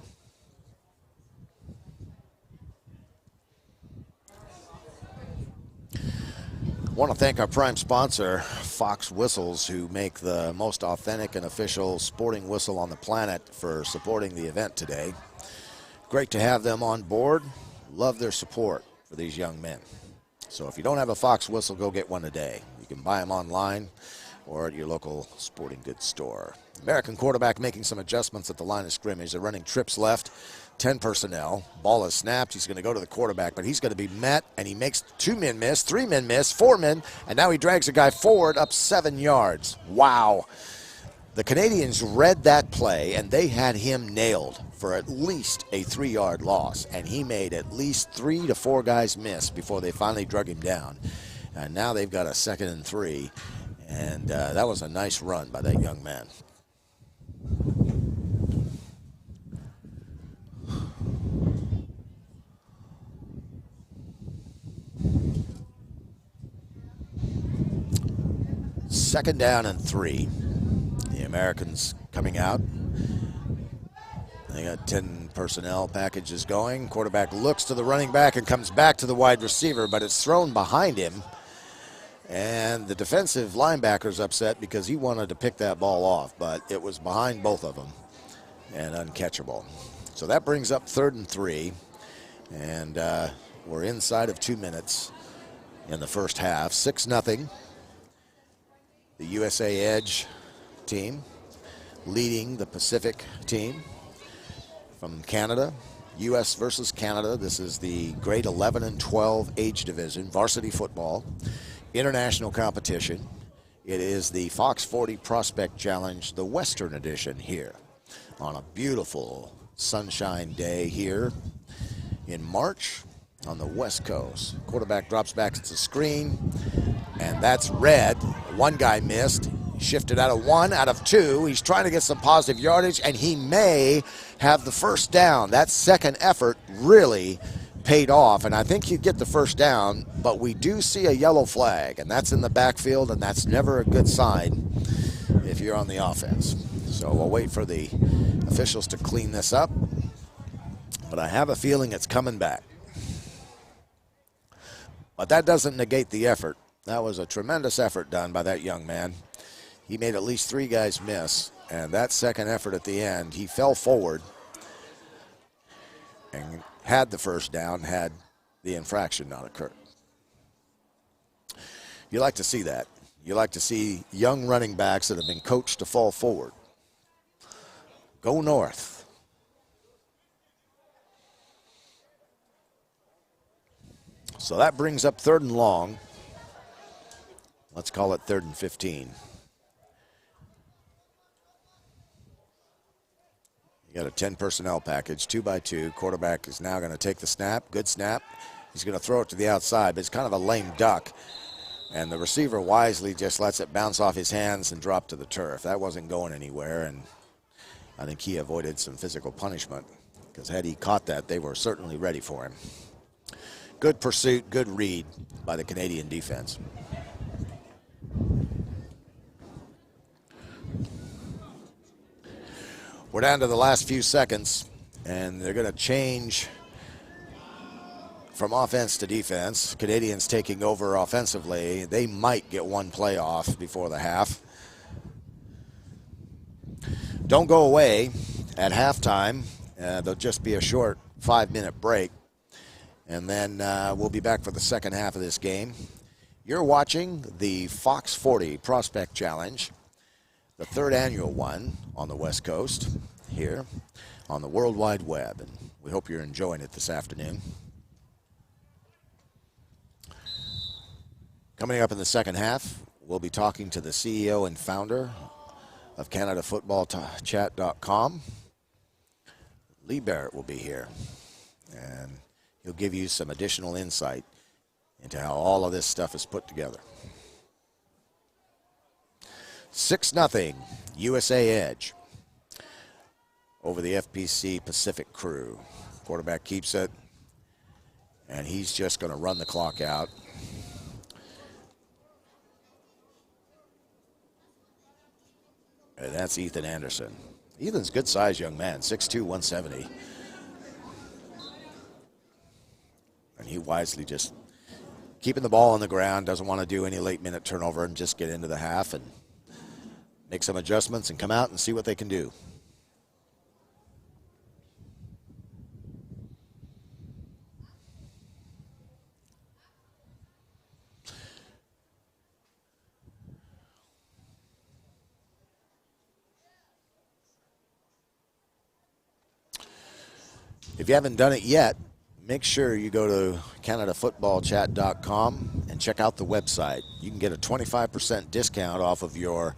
I want to thank our prime sponsor, Fox Whistles, who make the most authentic and official sporting whistle on the planet, for supporting the event today. Great to have them on board. Love their support for these young men. So if you don't have a Fox whistle, go get one today. You can buy them online or at your local sporting goods store. American quarterback making some adjustments at the line of scrimmage. They're running trips left, 10 personnel. Ball is snapped. He's going to go to the quarterback, but he's going to be met, and he makes 2 men miss, 3 men miss, 4 men, and now he drags a guy forward up 7 yards. Wow. The Canadians read that play, and they had him nailed for at least a 3-yard loss, and he made at least 3 to 4 guys miss before they finally drug him down. And now they've got a 2nd and 3, and that was a nice run by that young man. Second down and 3. The Americans coming out. They got 10 personnel packages going. Quarterback looks to the running back and comes back to the wide receiver, but it's thrown behind him. And the defensive linebacker's upset because he wanted to pick that ball off, but it was behind both of them and uncatchable. So that brings up 3rd and 3, and we're inside of 2 minutes in the first half. 6-0. The USA Edge team leading the Pacific team from Canada. U.S. versus Canada. This is the grade 11 and 12 age division, varsity football, international competition. It is the Fox 40 Prospect Challenge, the Western edition, here on a beautiful sunshine day here in March on the West Coast. Quarterback drops back to the screen, and that's red. One guy missed. Shifted out of 1, out of 2. He's trying to get some positive yardage, and he may have the first down. That second effort really paid off, and I think he'd get the first down, but we do see a yellow flag, and that's in the backfield, and that's never a good sign if you're on the offense. So we'll wait for the officials to clean this up, but I have a feeling it's coming back. But that doesn't negate the effort. That was a tremendous effort done by that young man. He made at least 3 guys miss, and that second effort at the end, he fell forward and had the first down had the infraction not occurred. You like to see that. You like to see young running backs that have been coached to fall forward. Go north. So that brings up 3rd and long. Let's call it 3rd and 15. You got a 10 personnel package, 2 by 2. Quarterback is now going to take the snap. Good snap. He's going to throw it to the outside, but it's kind of a lame duck. And the receiver wisely just lets it bounce off his hands and drop to the turf. That wasn't going anywhere, and I think he avoided some physical punishment, because had he caught that, they were certainly ready for him. Good pursuit, good read by the Canadian defense. We're down to the last few seconds, and they're going to change from offense to defense. Canadians taking over offensively. They might get one play off before the half. Don't go away at halftime. There'll just be a short 5-minute break, and then we'll be back for the second half of this game. You're watching the Fox 40 Prospect Challenge, the 3rd annual one on the West Coast here on the World Wide Web. And we hope you're enjoying it this afternoon. Coming up in the second half, we'll be talking to the CEO and founder of CanadaFootballChat.com. Lee Barrett will be here, and he'll give you some additional insight into how all of this stuff is put together. 6-0 USA edge over the FPC Pacific crew. Quarterback keeps it, and he's just going to run the clock out. And that's Ethan Anderson. Ethan's a good-sized young man, 6'2", 170. And he wisely just keeping the ball on the ground, doesn't want to do any late-minute turnover and just get into the half and make some adjustments and come out and see what they can do. If you haven't done it yet, make sure you go to CanadaFootballChat.com and check out the website. You can get a 25% discount off of your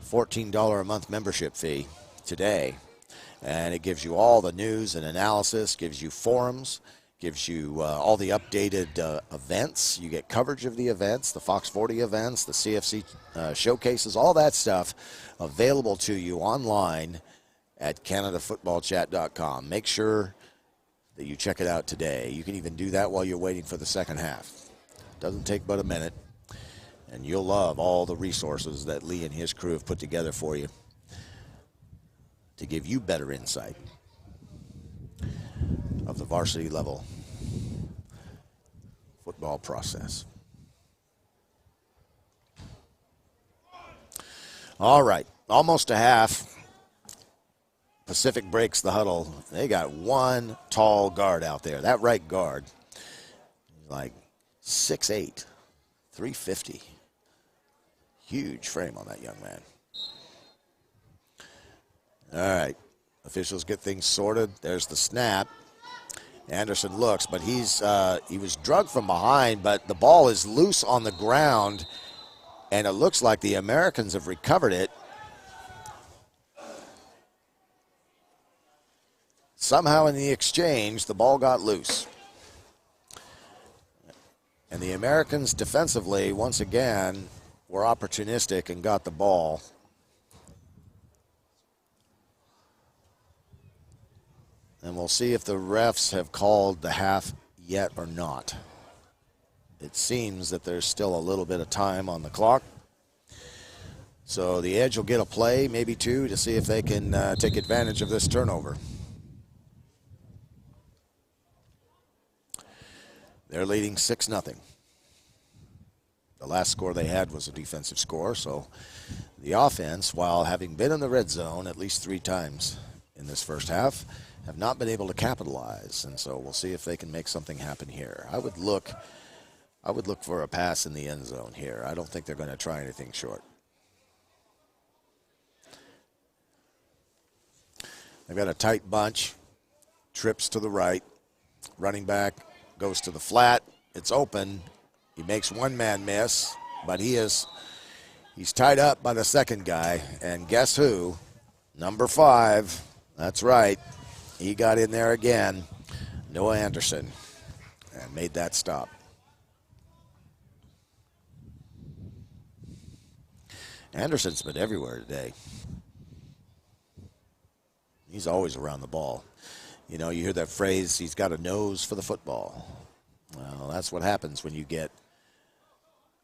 $14 a month membership fee today. And it gives you all the news and analysis, gives you forums, gives you all the updated events. You get coverage of the events, the Fox 40 events, the CFC showcases, all that stuff available to you online at CanadaFootballChat.com. Make sure that you check it out today. You can even do that while you're waiting for the second half. Doesn't take but a minute, and you'll love all the resources that Lee and his crew have put together for you to give you better insight of the varsity level football process. All right, almost a half. Pacific breaks the huddle. They got one tall guard out there. That right guard, like 6'8", 350. Huge frame on that young man. All right, officials get things sorted. There's the snap. Anderson looks, but he was drugged from behind, but the ball is loose on the ground, and it looks like the Americans have recovered it. Somehow in the exchange, the ball got loose. And the Americans defensively, once again, were opportunistic and got the ball. And we'll see if the refs have called the half yet or not. It seems that there's still a little bit of time on the clock. So the Edge will get a play, maybe two, to see if they can take advantage of this turnover. They're leading 6-0. The last score they had was a defensive score, so the offense, while having been in the red zone at least 3 times in this first half, have not been able to capitalize, and so we'll see if they can make something happen here. I would look for a pass in the end zone here. I don't think they're going to try anything short. They've got a tight bunch, trips to the right, running back goes to the flat. It's open. He makes one man miss, but he's tied up by the second guy. And guess who? Number 5. That's right. He got in there again. Noah Anderson, and made that stop. Anderson's been everywhere today. He's always around the ball. You know, you hear that phrase, he's got a nose for the football. Well, that's what happens when you get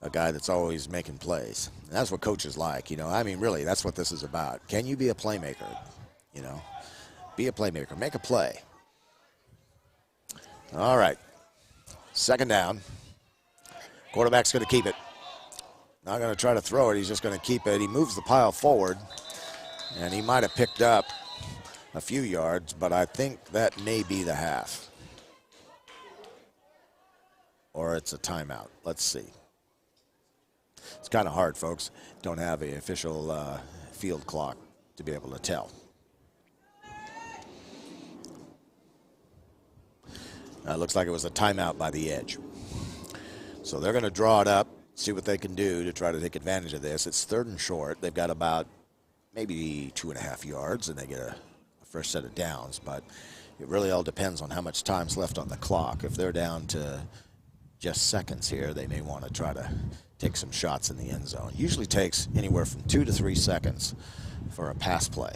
a guy that's always making plays. And that's what coaches like, you know. I mean, really, that's what this is about. Can you be a playmaker? You know, be a playmaker. Make a play. All right. Second down. Quarterback's going to keep it. Not going to try to throw it. He's just going to keep it. He moves the pile forward, and he might have picked up a few yards, but I think that may be the half. Or it's a timeout. Let's see. It's kind of hard, folks. Don't have an official field clock to be able to tell. Looks like it was a timeout by the edge. So they're going to draw it up, see what they can do to try to take advantage of this. It's 3rd and short. They've got about maybe 2.5 yards, and they get a first set of downs. But it really all depends on how much time's left on the clock. If they're down to just seconds here, they may want to try to take some shots in the end zone. It usually takes anywhere from 2 to 3 seconds for a pass play.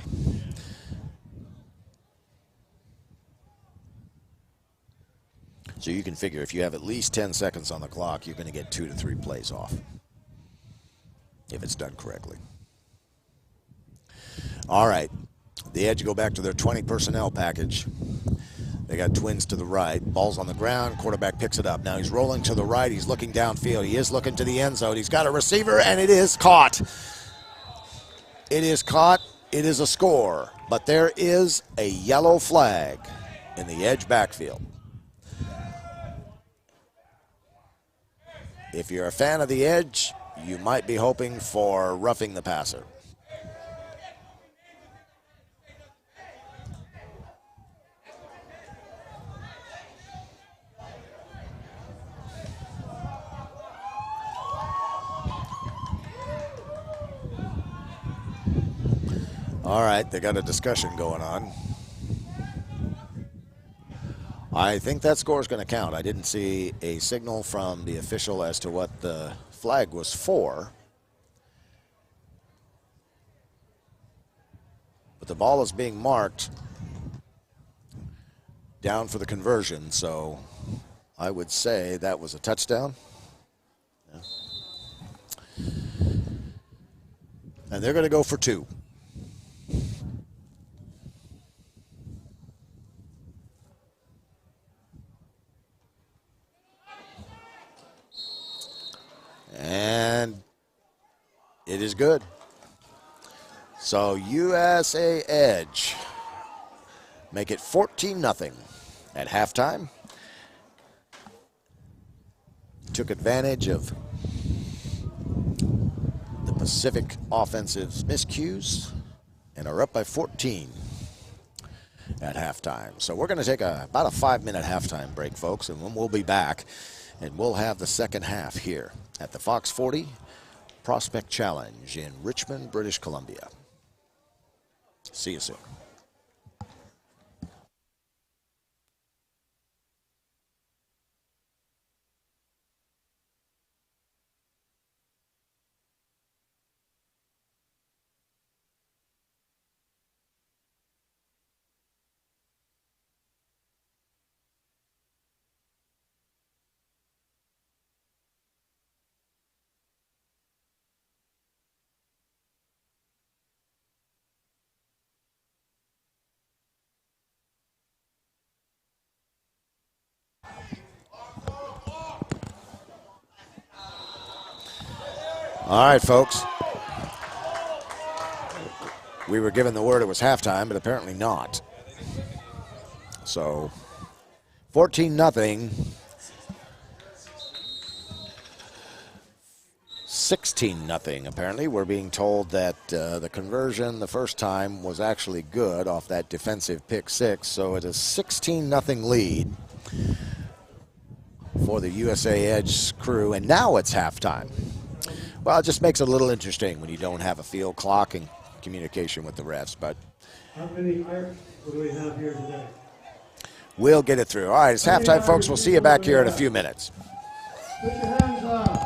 So you can figure if you have at least 10 seconds on the clock, you're going to get 2 to 3 plays off if it's done correctly. All right. The Edge go back to their 20 personnel package. They got twins to the right. Ball's on the ground. Quarterback picks it up. Now he's rolling to the right. He's looking downfield. He is looking to the end zone. He's got a receiver, and it is caught. It is caught. It is a score. But there is a yellow flag in the Edge backfield. If you're a fan of the Edge, you might be hoping for roughing the passer. All right, they got a discussion going on. I think that score is going to count. I didn't see a signal from the official as to what the flag was for. But the ball is being marked down for the conversion, so I would say that was a touchdown. Yeah. And they're going to go for 2. And it is good. So USA Edge make it 14-0 at halftime. Took advantage of the Pacific offensive's miscues and are up by 14 at halftime. So we're going to take about a 5-minute halftime break, folks, and then we'll be back. And we'll have the second half here at the Fox 40 Prospect Challenge in Richmond, British Columbia. See you soon. All right, folks. We were given the word it was halftime, but apparently not. So 14-0. 16-0 apparently. We're being told that the conversion the first time was actually good off that defensive pick six. So it is 16-0 lead for the USA Edge crew. And now it's halftime. Well, it just makes it a little interesting when you don't have a field clock and communication with the refs. But how many Irish do we have here today? We'll get it through. All right, it's halftime, folks. We'll see you back here in a few minutes. Put your hands up.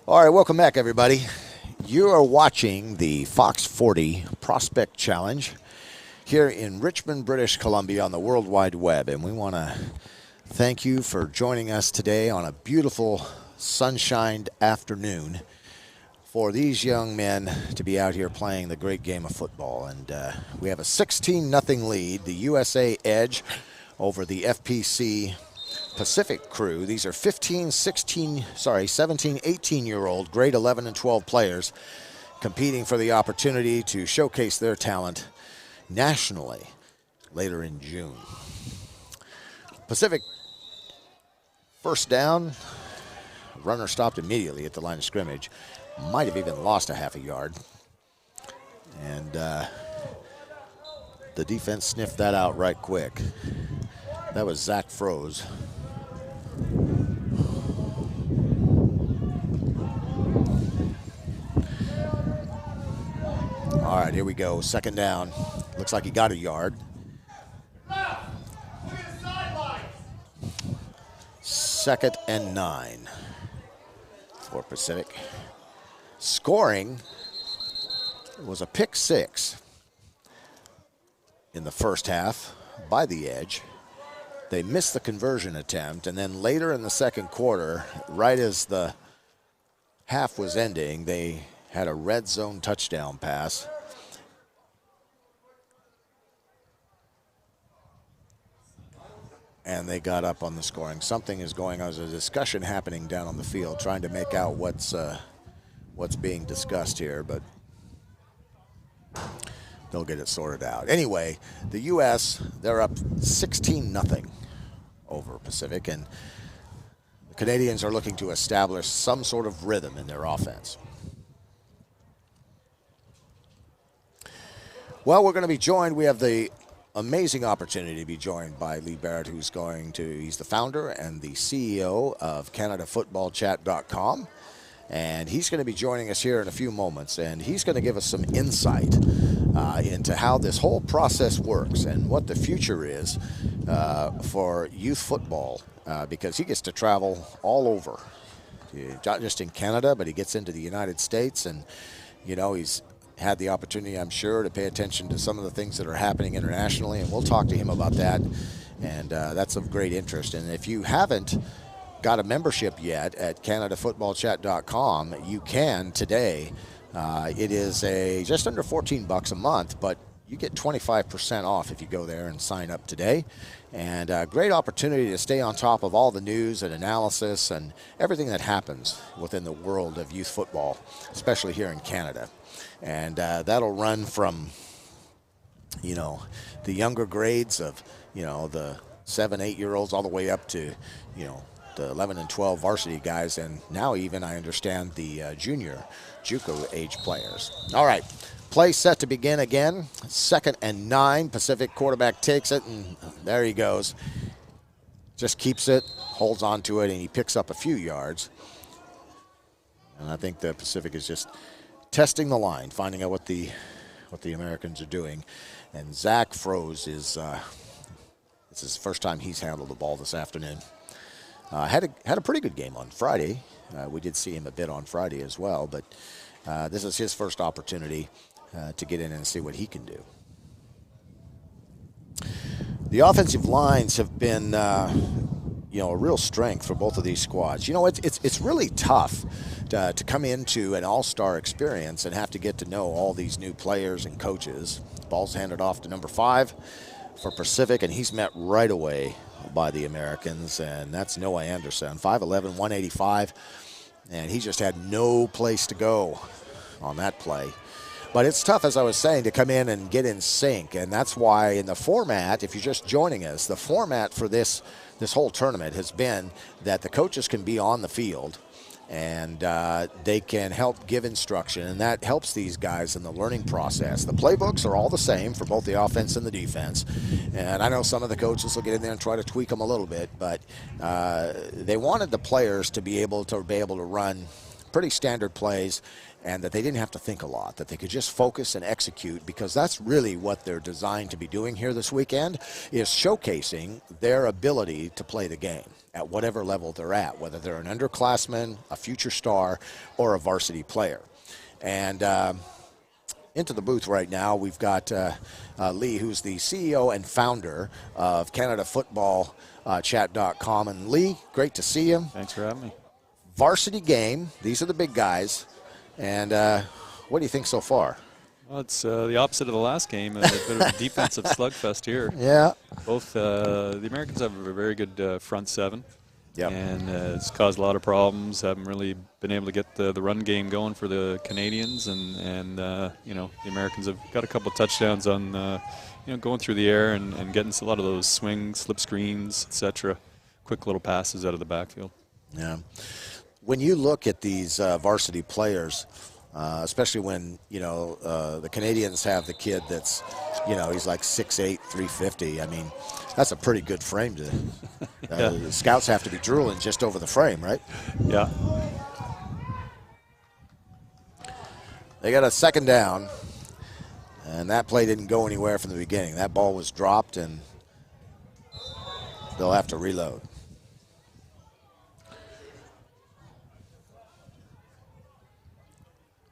All right, welcome back, everybody. You are watching the Fox 40 Prospect Challenge here in Richmond, British Columbia on the World Wide Web. And we want to thank you for joining us today on a beautiful sunshined afternoon for these young men to be out here playing the great game of football. And we have a 16-0 lead, the USA edge over the FPC Pacific crew. These are 17, 18-year-old grade 11 and 12 players competing for the opportunity to showcase their talent nationally later in June. Pacific, first down, runner stopped immediately at the line of scrimmage. Might have even lost a half a yard. And the defense sniffed that out right quick. That was Zach Froze. All right, here we go. Second down. Looks like he got a yard. Second and 9 for Pacific. Scoring was a pick 6 in the first half by the edge. They missed the conversion attempt, and then later in the second quarter, right as the half was ending, they had a red zone touchdown pass. And they got up on the scoring. Something is going on. There's a discussion happening down on the field, trying to make out what's being discussed here, but they'll get it sorted out. Anyway, the U.S., they're up 16-0 over Pacific, and the Canadians are looking to establish some sort of rhythm in their offense. Well, we're going to be joined. We have the amazing opportunity to be joined by Lee Barrett, he's the founder and the CEO of CanadaFootballChat.com. And he's going to be joining us here in a few moments, and he's going to give us some insight into how this whole process works and what the future is for youth football, because he gets to travel all over, not just in Canada, but he gets into the United States, and he's had the opportunity, I'm sure, to pay attention to some of the things that are happening internationally, and we'll talk to him about that, and that's of great interest. And if you haven't got a membership yet at CanadaFootballChat.com, you can today. It is just under $14 a month, but you get 25% off if you go there and sign up today. And a great opportunity to stay on top of all the news and analysis and everything that happens within the world of youth football, especially here in Canada. And that'll run from, the younger grades of, the 7-8-year-olds all the way up to, the 11 and 12 varsity guys, and now even, I understand, the junior JUCO age players. All right, play set to begin again. 2nd and 9. Pacific quarterback takes it, and there he goes. Just keeps it, holds on to it, and he picks up a few yards. And I think the Pacific is just testing the line, finding out what the Americans are doing. And Zach Froze it's his first time he's handled the ball this afternoon. Had a pretty good game on Friday. We did see him a bit on Friday as well, but this is his first opportunity to get in and see what he can do. The offensive lines have been, a real strength for both of these squads. It's really tough to come into an all-star experience and have to get to know all these new players and coaches. Ball's handed off to number 5 for Pacific, and he's met right away by the Americans, and that's Noah Anderson, 5'11", 185, and he just had no place to go on that play. But it's tough, as I was saying, to come in and get in sync, and that's why in the format, if you're just joining us, the format for this whole tournament has been that the coaches can be on the field, and they can help give instruction, and that helps these guys in the learning process. The playbooks are all the same for both the offense and the defense, and I know some of the coaches will get in there and try to tweak them a little bit, but they wanted the players to be able to run pretty standard plays, and that they didn't have to think a lot, that they could just focus and execute, because that's really what they're designed to be doing here this weekend, is showcasing their ability to play the game at whatever level they're at, whether they're an underclassman, a future star, or a varsity player. And into the booth right now, we've got Lee, who's the CEO and founder of CanadaFootballChat.com. And Lee, great to see you. Thanks for having me. Varsity game. These are the big guys. And what do you think so far? Well, it's the opposite of the last game, a bit of a defensive slugfest here. Yeah. Both the Americans have a very good front seven. Yep. And it's caused a lot of problems. Haven't really been able to get the run game going for the Canadians, and you know, the Americans have got a couple touchdowns on you know, going through the air and getting a lot of those swings, slip screens, etc. Quick little passes out of the backfield. Yeah. When you look at these varsity players, especially when, you know, the Canadians have the kid that's, you know, he's like 6'8", 350. I mean, that's a pretty good frame to. Yeah. The scouts have to be drooling just over the frame, right? Yeah. They got a second down, and that play didn't go anywhere from the beginning. That ball was dropped, and they'll have to reload.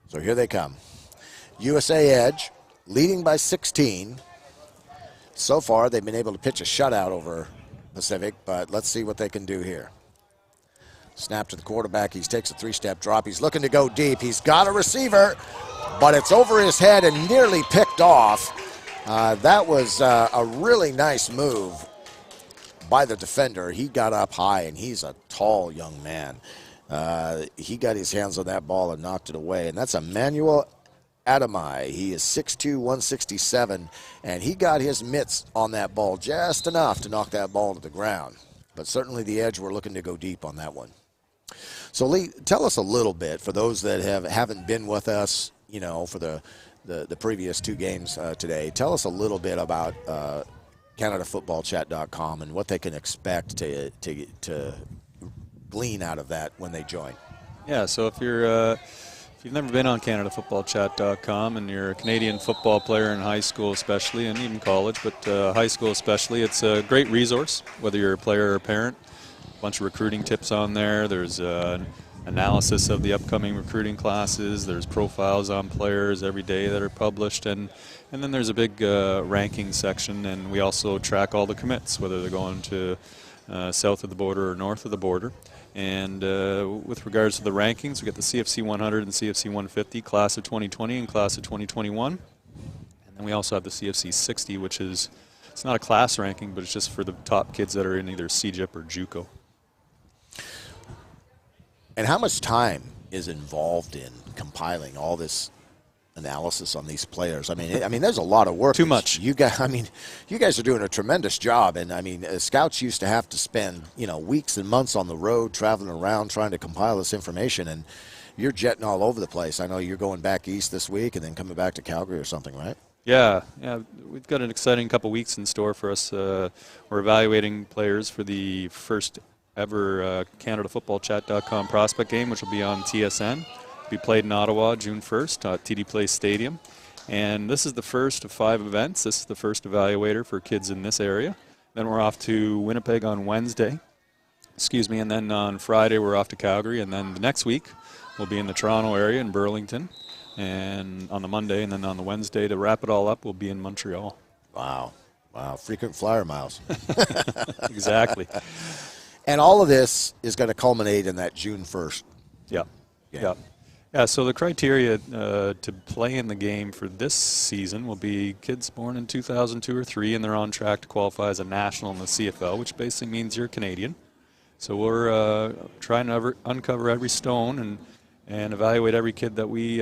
So here they come. USA Edge leading by 16. So far, they've been able to pitch a shutout over Pacific, but let's see what they can do here. Snap to the quarterback. He takes a three-step drop. He's looking to go deep. He's got a receiver, but it's over his head and nearly picked off. That was a really nice move by the defender. He got up high, and he's a tall young man. He got his hands on that ball and knocked it away, and that's Emmanuel Adamai. He is 6'2", 167, and he got his mitts on that ball just enough to knock that ball to the ground. But certainly the Edge were looking to go deep on that one. So, Lee, tell us a little bit, for those that haven't been with us, you know, for the previous two games today. Tell us a little bit about CanadaFootballChat.com and what they can expect to glean out of that when they join. Yeah, so if you've never been on CanadaFootballChat.com and you're a Canadian football player in high school especially, and even college, but high school especially, it's a great resource, whether you're a player or a parent. A bunch of recruiting tips on there. There's analysis of the upcoming recruiting classes. There's profiles on players every day that are published, and then there's a big ranking section, and we also track all the commits, whether they're going to south of the border or north of the border. And with regards to the rankings, we got the CFC 100 and CFC 150, class of 2020 and class of 2021. And then we also have the CFC 60, which is, it's not a class ranking, but it's just for the top kids that are in either CJIP or JUCO. And how much time is involved in compiling all this analysis on these players? I mean, there's a lot of work. Too much. You guys are doing a tremendous job. And I mean, scouts used to have to spend, you know, weeks and months on the road, traveling around, trying to compile this information. And you're jetting all over the place. I know you're going back east this week and then coming back to Calgary or something, right? Yeah. We've got an exciting couple weeks in store for us. We're evaluating players for the first ever CanadaFootballChat.com prospect game, which will be on TSN. Be played in Ottawa June 1st at TD Place Stadium. And this is the first of 5 events. This is the first evaluator for kids in this area. Then we're off to Winnipeg on Wednesday. And then on Friday we're off to Calgary. And then the next week we'll be in the Toronto area in Burlington. And on the Monday, and then on the Wednesday, to wrap it all up, we'll be in Montreal. Wow. Frequent flyer miles. Exactly. And all of this is going to culminate in that June 1st. Yeah. game. Yeah. Yeah, so the criteria to play in the game for this season will be kids born in 2002 or 3, and they're on track to qualify as a national in the CFL, which basically means you're Canadian. So we're trying to uncover every stone and evaluate every kid that we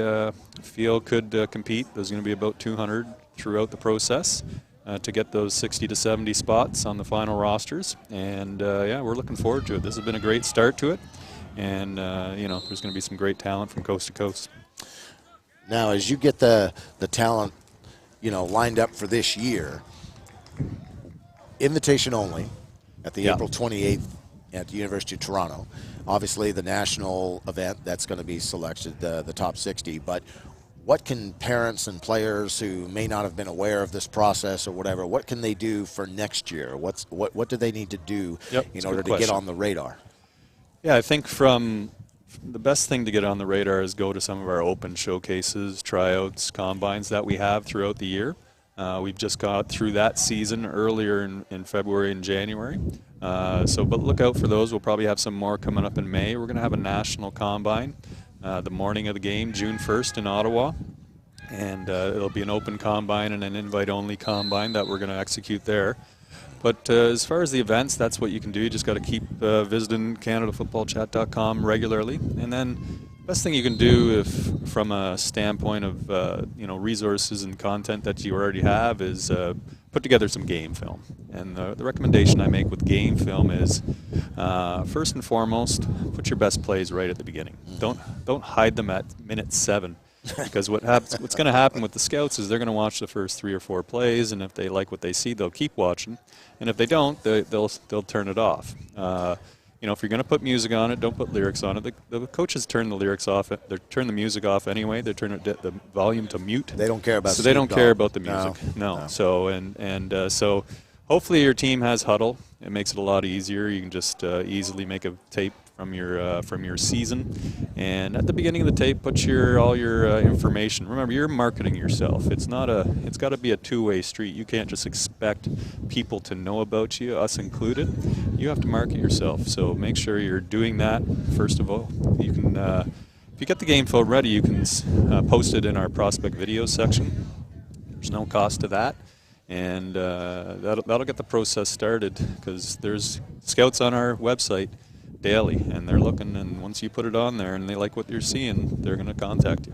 feel could compete. There's going to be about 200 throughout the process to get those 60 to 70 spots on the final rosters. And, yeah, we're looking forward to it. This has been a great start to it. And, you know, there's going to be some great talent from coast to coast. Now, as you get the talent, you know, lined up for this year, invitation only at the April 28th at the University of Toronto. Obviously, the national event, that's going to be selected, the top 60. But what can parents and players who may not have been aware of this process or whatever, what can they do for next year? What do they need to do in order to get on the radar? Yeah, I think from the best thing to get on the radar is go to some of our open showcases, tryouts, combines that we have throughout the year. We've just got through that season earlier in February and January. But look out for those. We'll probably have some more coming up in May. We're going to have a national combine the morning of the game, June 1st in Ottawa. And it'll be an open combine and an invite-only combine that we're going to execute there. But as far as the events, that's what you can do. You just got to keep visiting CanadaFootballChat.com regularly. And then the best thing you can do from a standpoint of resources and content that you already have is put together some game film. And the recommendation I make with game film is first and foremost, put your best plays right at the beginning. Don't hide them at minute 7. Because what's going to happen with the scouts is they're going to watch the first 3 or 4 plays, and if they like what they see, they'll keep watching. And if they don't, they'll turn it off. If you're going to put music on it, don't put lyrics on it. The coaches turn the lyrics off. They turn the music off anyway. They turn the volume to mute. They don't care about. So they don't care about the music. No. So hopefully your team has huddle. It makes it a lot easier. You can just easily make a tape from your season, and at the beginning of the tape, put all your information. Remember, you're marketing yourself. It's got to be a two-way street. You can't just expect people to know about you, us included. You have to market yourself. So make sure you're doing that first of all. You can, if you get the game film ready, you can post it in our prospect video section. There's no cost to that. And that'll get the process started, because there's scouts on our website daily, and they're looking, and once you put it on there and they like what you're seeing, they're going to contact you.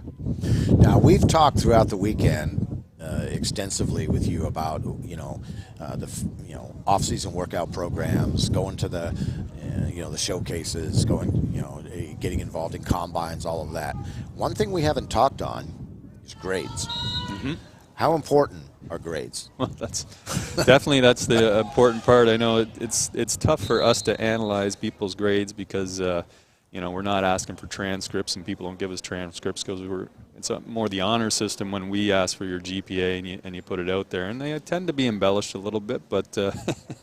Now, we've talked throughout the weekend extensively with you about off-season workout programs, going to the the showcases, getting involved in combines, all of that. One thing we haven't talked on is grades. Mm-hmm. How important are grades? Well, that's the important part. I know it's tough for us to analyze people's grades because we're not asking for transcripts, and people don't give us transcripts because it's more the honor system when we ask for your GPA and you put it out there, and they tend to be embellished a little bit, but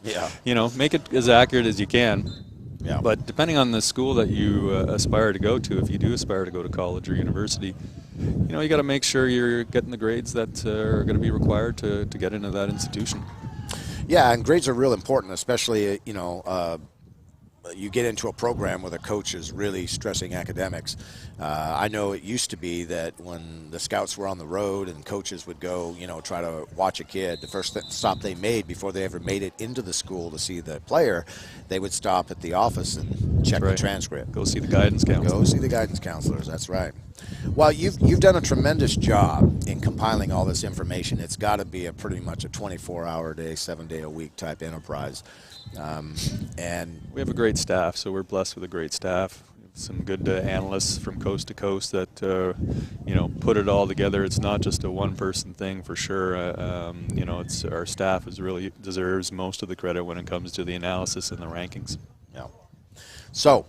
make it as accurate as you can. Yeah. But depending on the school that you aspire to go to, if you do aspire to go to college or university, you got to make sure you're getting the grades that are going to be required to get into that institution. Yeah, and grades are real important, especially, you get into a program where the coach is really stressing academics. I know it used to be that when the scouts were on the road and coaches would go, try to watch a kid, the first stop they made before they ever made it into the school to see the player, they would stop at the office and check the transcript. Go see the guidance counselor. Go see the guidance counselors, that's right. Well, you've done a tremendous job in compiling all this information. It's got to be pretty much a 24-hour day, 7-day-a-week type enterprise. And we have a great staff, so we're blessed with a great staff. We have some good analysts from coast to coast that put it all together. It's not just a one-person thing for sure. It's our staff really deserves most of the credit when it comes to the analysis and the rankings. Yeah. So,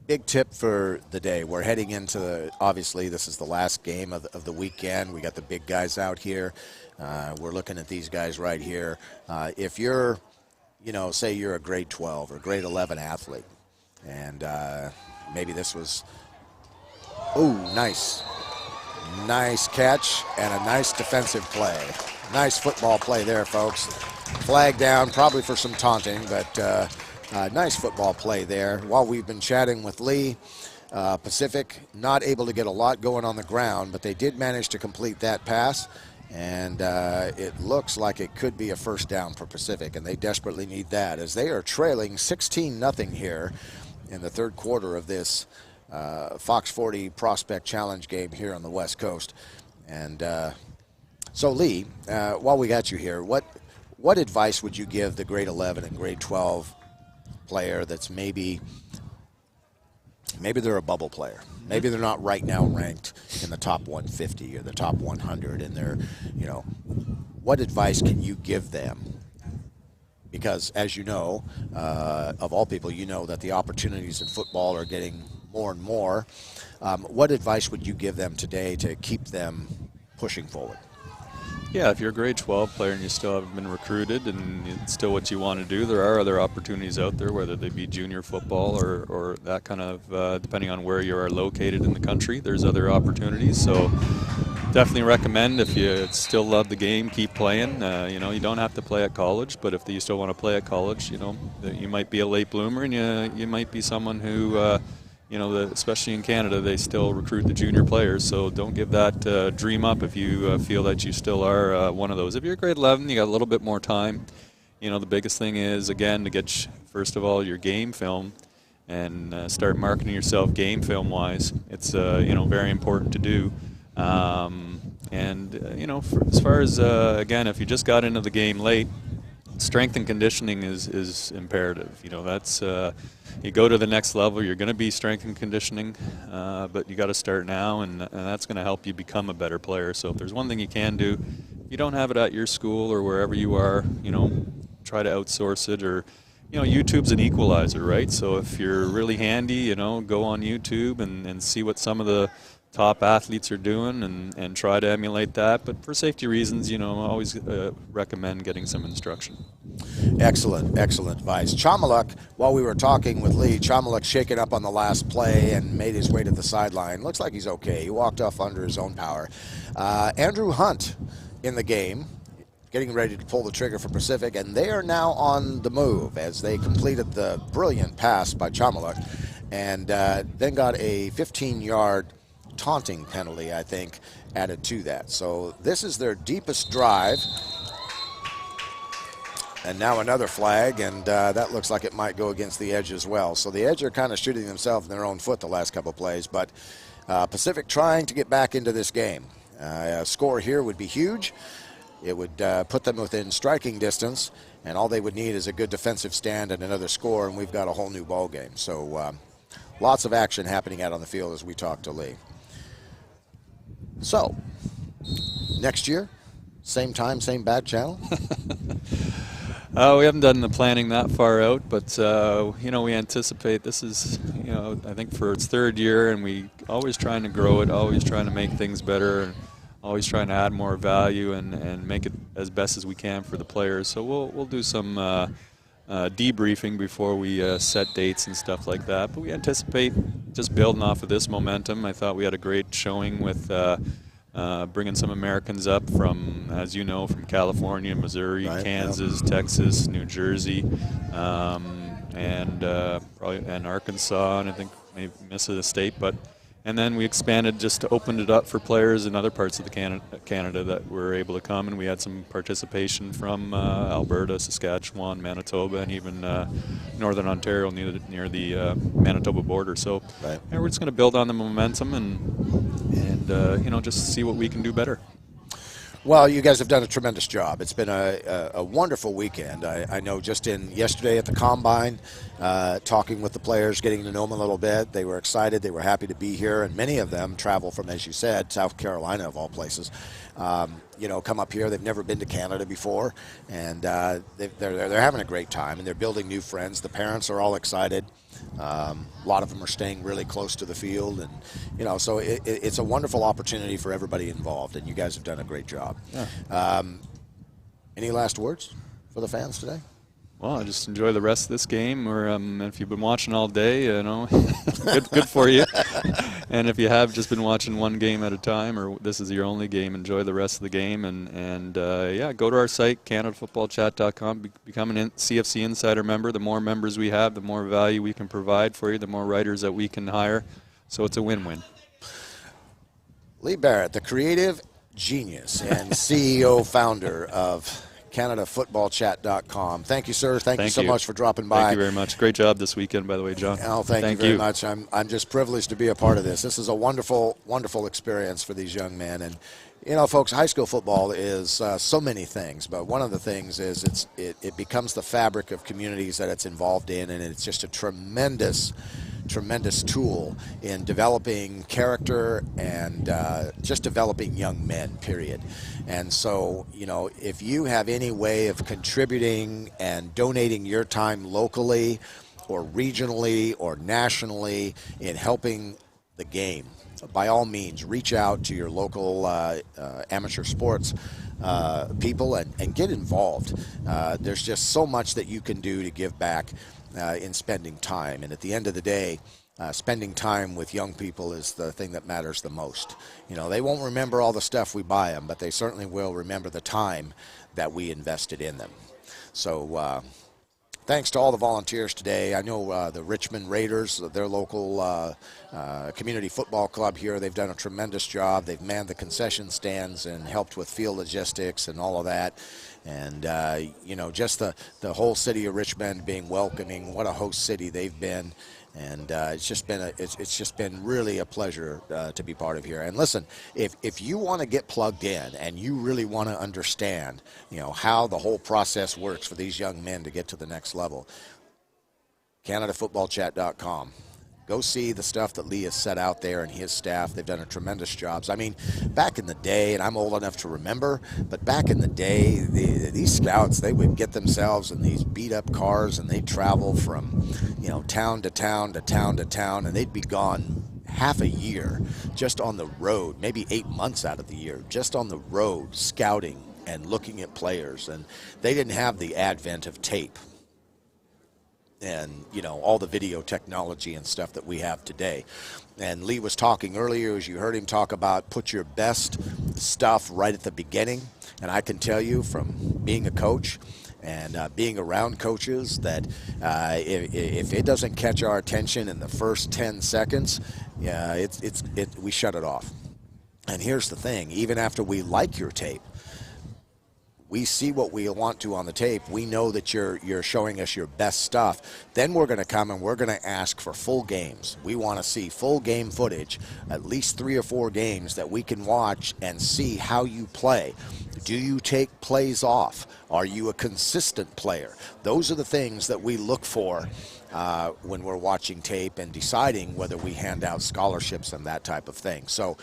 big tip for the day. We're heading into obviously this is the last game of the weekend. We got the big guys out here. We're looking at these guys right here. If you're say you're a grade 12 or grade 11 athlete, and maybe this was, nice catch and a nice defensive play. Nice football play there, folks. Flag down, probably for some taunting, but nice football play there. While we've been chatting with Lee, Pacific not able to get a lot going on the ground, but they did manage to complete that pass. And it looks like it could be a first down for Pacific, and they desperately need that as they are trailing 16-0 here in the third quarter of this Fox 40 Prospect Challenge game here on the West Coast. And so, Lee, while we got you here, what advice would you give the grade 11 and grade 12 player that's maybe they're a bubble player? Maybe they're not right now ranked in the top 150 or the top 100, and they're, what advice can you give them because, as you know, of all people, you know that the opportunities in football are getting more and more. What advice would you give them today to keep them pushing forward? Yeah, if you're a grade 12 player and you still haven't been recruited and it's still what you want to do, there are other opportunities out there, whether they be junior football or that kind of, depending on where you are located in the country, there's other opportunities. So definitely recommend, if you still love the game, keep playing. You don't have to play at college, but if you still want to play at college, you might be a late bloomer, and you might be someone who especially in Canada, they still recruit the junior players, so don't give that dream up if you feel that you still are one of those. If you're grade 11, you got a little bit more time. The biggest thing is, again, to get, first of all, your game film and start marketing yourself game film-wise. It's, very important to do. As far as, again, if you just got into the game late, strength and conditioning is imperative. That's you go to the next level, you're going to be strength and conditioning, but you got to start now, and that's going to help you become a better player. So if there's one thing you can do, if you don't have it at your school or wherever you are, try to outsource it, or YouTube's an equalizer, right? So if you're really handy, go on YouTube and see what some of the top athletes are doing and try to emulate that. But for safety reasons, I always recommend getting some instruction. Excellent advice. Chamaluk, while we were talking with Lee, Chamaluk shaken up on the last play and made his way to the sideline. Looks like he's okay. He walked off under his own power. Andrew Hunt in the game, getting ready to pull the trigger for Pacific, and they are now on the move as they completed the brilliant pass by Chamaluk and then got a 15-yard taunting penalty, I think, added to that. So this is their deepest drive. And now another flag, and that looks like it might go against the Edge as well. So the Edge are kind of shooting themselves in their own foot the last couple of plays, but Pacific trying to get back into this game. A score here would be huge. It would put them within striking distance, and all they would need is a good defensive stand and another score, and we've got a whole new ball game. So lots of action happening out on the field as we talk to Lee. So, next year, same time, same bad channel? We haven't done the planning that far out, but, we anticipate this is, I think for its third year, and we always trying to grow it, always trying to make things better, and always trying to add more value and make it as best as we can for the players. So we'll do some debriefing before we set dates and stuff like that. But we anticipate just building off of this momentum. I thought we had a great showing with bringing some Americans up from, as you know, from California, Missouri, right, Kansas, Texas, New Jersey, and Arkansas, and I think maybe Mississippi State, and then we expanded, just opened it up for players in other parts of the Canada that were able to come, and we had some participation from Alberta, Saskatchewan, Manitoba, and even Northern Ontario near the Manitoba border. So right, and we're just going to build on the momentum and just see what we can do better. Well, you guys have done a tremendous job. It's been a wonderful weekend. I know just yesterday at the Combine, talking with the players, getting to know them a little bit, they were excited, they were happy to be here, and many of them travel from, as you said, South Carolina of all places. Come up here. They've never been to Canada before, and they're having a great time, and they're building new friends. The parents are all excited. A lot of them are staying really close to the field, and so it's a wonderful opportunity for everybody involved, and you guys have done a great job. Yeah. Any last words for the fans today? Well, I just enjoy the rest of this game. Or if you've been watching all day, good for you. And if you have just been watching one game at a time, or this is your only game, enjoy the rest of the game. And go to our site, CanadaFootballChat.com. Become an CFC Insider member. The more members we have, the more value we can provide for you, the more writers that we can hire. So it's a win-win. Lee Barrett, the creative genius and CEO founder of CanadaFootballChat.com. Thank you, sir. Thank you so much for dropping by. Thank you very much. Great job this weekend, by the way, John. Oh, thank you very much. I'm just privileged to be a part of this. This is a wonderful, wonderful experience for these young men. And, folks, high school football is so many things, but one of the things is it becomes the fabric of communities that it's involved in, and it's just a tremendous tremendous tool in developing character and just developing young men, period. And so, you know, if you have any way of contributing and donating your time locally or regionally or nationally in helping the game, by all means, reach out to your local amateur sports people and get involved. There's just so much that you can do to give back in spending time. And at the end of the day, spending time with young people is the thing that matters the most. You know, they won't remember all the stuff we buy them, but they certainly will remember the time that we invested in them. So thanks to all the volunteers today. I know the Richmond Raiders, their local community football club here, they've done a tremendous job. They've manned the concession stands and helped with field logistics and all of that. And, you know, just the whole city of Richmond being welcoming, what a host city they've been. And it's just been really a pleasure to be part of here. And listen, if you want to get plugged in and you really want to understand, you know, how the whole process works for these young men to get to the next level, CanadaFootballChat.com. Go see the stuff that Lee has set out there and his staff. They've done a tremendous job. I mean, back in the day, and I'm old enough to remember, but back in the day, these scouts, they would get themselves in these beat-up cars, and they'd travel from, you know, town to town to town to town, and they'd be gone half a year just on the road, maybe 8 months out of the year, just on the road, scouting and looking at players. And they didn't have the advent of tape and, you know, all the video technology and stuff that we have today. And Lee was talking earlier, as you heard him talk about, put your best stuff right at the beginning. And I can tell you from being a coach and being around coaches that if it doesn't catch our attention in the first 10 seconds, we shut it off. And here's the thing, even after we like your tape, we see what we want to on the tape. We know that you're showing us your best stuff. Then we're going to come and we're going to ask for full games. We want to see full game footage, at least 3 or 4 games that we can watch and see how you play. Do you take plays off? Are you a consistent player? Those are the things that we look for when we're watching tape and deciding whether we hand out scholarships and that type of thing. So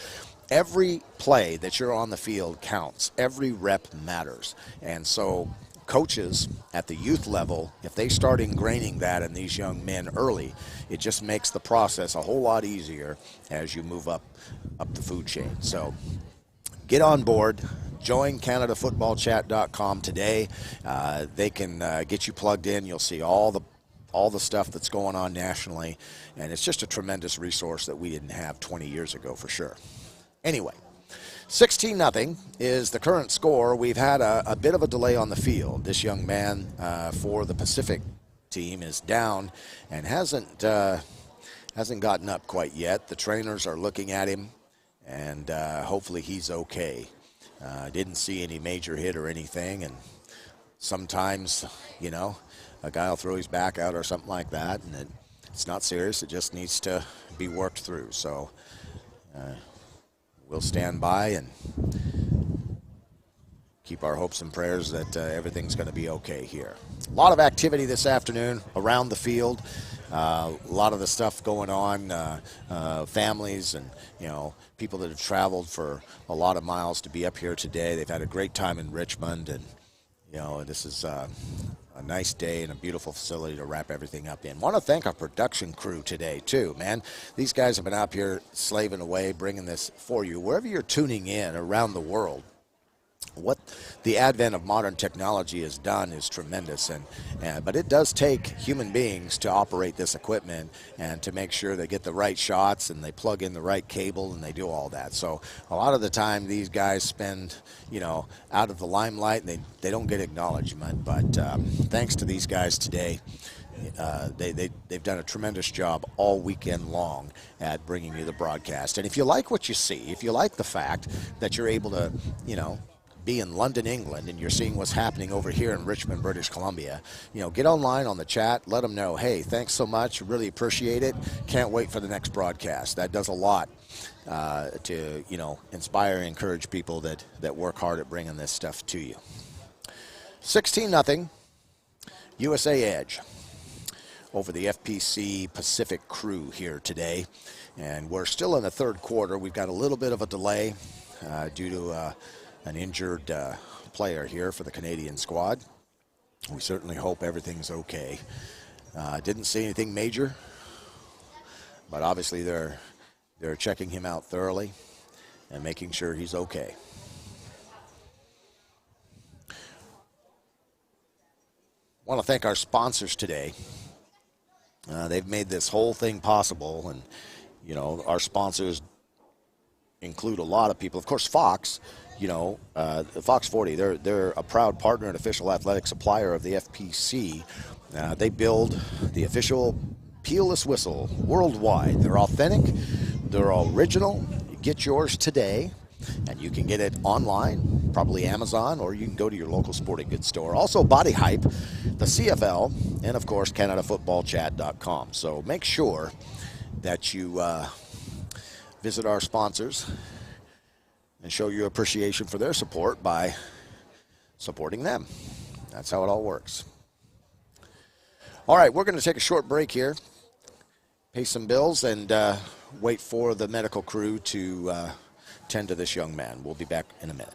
every play that you're on the field counts. Every rep matters. And so coaches at the youth level, if they start ingraining that in these young men early, it just makes the process a whole lot easier as you move up the food chain. So get on board. Join CanadaFootballChat.com today. They can get you plugged in. You'll see all the stuff that's going on nationally. And it's just a tremendous resource that we didn't have 20 years ago for sure. Anyway, 16-0 is the current score. We've had a bit of a delay on the field. This young man for the Pacific team is down and hasn't gotten up quite yet. The trainers are looking at him, and hopefully he's okay. Didn't see any major hit or anything, and sometimes, you know, a guy will throw his back out or something like that, and it's not serious. It just needs to be worked through. So we'll stand by and keep our hopes and prayers that everything's going to be okay here. A lot of activity this afternoon around the field. A lot of the stuff going on, families and, you know, people that have traveled for a lot of miles to be up here today. They've had a great time in Richmond, and, you know, this is a nice day and a beautiful facility to wrap everything up in. Want to thank our production crew today, too, man. These guys have been up here slaving away, bringing this for you. Wherever you're tuning in around the world, what the advent of modern technology has done is tremendous, but it does take human beings to operate this equipment and to make sure they get the right shots and they plug in the right cable and they do all that. So a lot of the time these guys spend, you know, out of the limelight, and they don't get acknowledgement, but thanks to these guys today, they've done a tremendous job all weekend long at bringing you the broadcast. And if you like what you see, if you like the fact that you're able to, you know, be in London, England, and you're seeing what's happening over here in Richmond, British Columbia, you know, get online on the chat, let them know, hey, thanks so much, really appreciate it, can't wait for the next broadcast. That does a lot to, you know, inspire and encourage people that work hard at bringing this stuff to you. 16-0, USA Edge. over the FPC Pacific crew here today. And we're still in the third quarter. We've got a little bit of a delay due to an injured player here for the Canadian squad. We certainly hope everything's okay. Didn't see anything major, but obviously they're checking him out thoroughly and making sure he's okay. I want to thank our sponsors today. They've made this whole thing possible, and you know, our sponsors include a lot of people. Of course, Fox, you know, the Fox 40, they're a proud partner and official athletic supplier of the FPC. They build the official peelless whistle worldwide. They're authentic, they're original. You get yours today, and you can get it online, probably Amazon, or you can go to your local sporting goods store. Also, Body Hype, the CFL, and of course, CanadaFootballChat.com. So make sure that you visit our sponsors and show your appreciation for their support by supporting them. That's how it all works. All right, we're going to take a short break here, pay some bills, and wait for the medical crew to tend to this young man. We'll be back in a minute.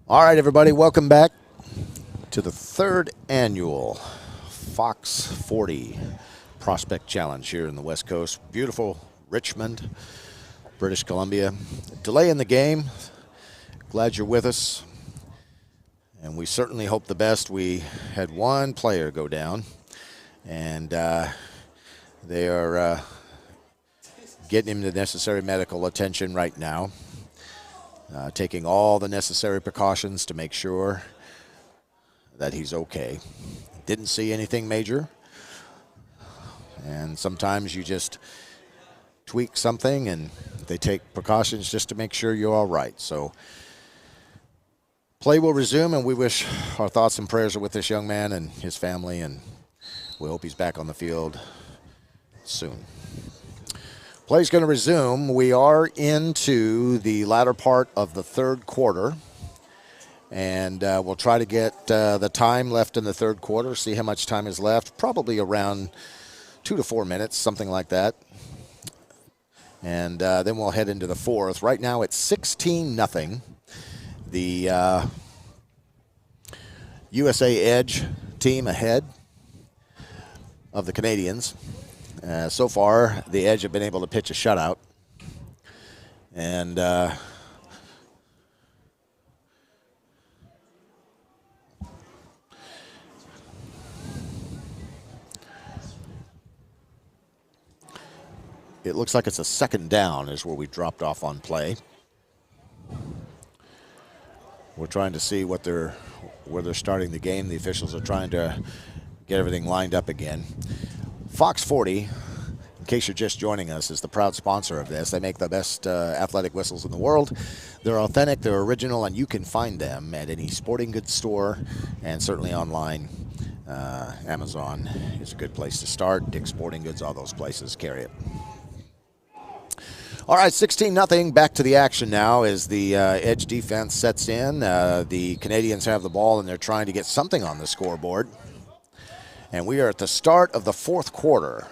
All right, everybody, welcome back to the third annual Fox 40 Prospect Challenge here in the West Coast. Beautiful Richmond, British Columbia. Delay in the game. Glad you're with us. And we certainly hope the best. We had one player go down, and they are getting him the necessary medical attention right now, taking all the necessary precautions to make sure that he's okay. Didn't see anything major, and sometimes you just tweak something and they take precautions just to make sure you're all right. So play will resume, and we wish our thoughts and prayers are with this young man and his family, and we hope he's back on the field soon. Play's going to resume. We are into the latter part of the third quarter, and we'll try to get the time left in the third quarter, see how much time is left, probably around 2 to 4 minutes, something like that. And then we'll head into the fourth. Right now it's 16-0. The USA Edge team ahead of the Canadians. So far, the Edge have been able to pitch a shutout. And it looks like it's a second down is where we dropped off on play. We're trying to see where they're starting the game. The officials are trying to get everything lined up again. Fox 40, in case you're just joining us, is the proud sponsor of this. They make the best athletic whistles in the world. They're authentic, they're original, and you can find them at any sporting goods store and certainly online. Amazon is a good place to start. Dick's Sporting Goods, all those places carry it. All right, 16-0. Back to the action now as the Edge defense sets in. The Canadians have the ball, and they're trying to get something on the scoreboard. And we are at the start of the fourth quarter,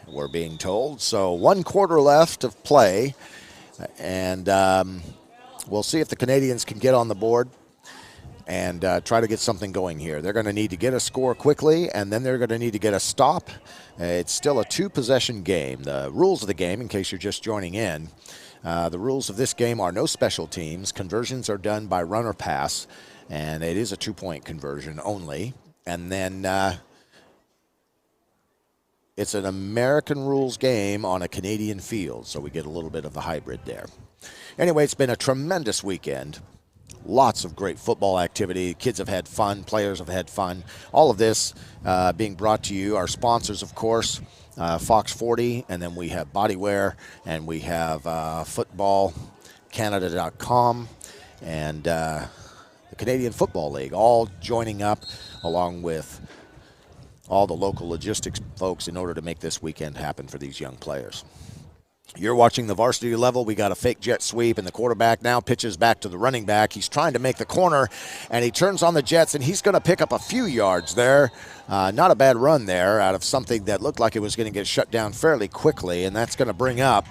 we're being told. So 1 quarter left of play, and we'll see if the Canadians can get on the board and try to get something going here. They're going to need to get a score quickly, and then they're going to need to get a stop. It's still a 2-possession game. The rules of the game, in case you're just joining in, the rules of this game are no special teams. Conversions are done by run or pass, and it is a 2-point conversion only. And then it's an American rules game on a Canadian field, so we get a little bit of the hybrid there. Anyway, it's been a tremendous weekend. Lots of great football activity. Kids have had fun. Players have had fun. All of this being brought to you. Our sponsors, of course, Fox 40, and then we have Bodywear, and we have footballcanada.com, and the Canadian Football League, all joining up along with all the local logistics folks in order to make this weekend happen for these young players. You're watching the varsity level. We got a fake jet sweep, and the quarterback now pitches back to the running back. He's trying to make the corner, and he turns on the jets, and he's going to pick up a few yards there. Not a bad run there out of something that looked like it was going to get shut down fairly quickly, and that's going to bring up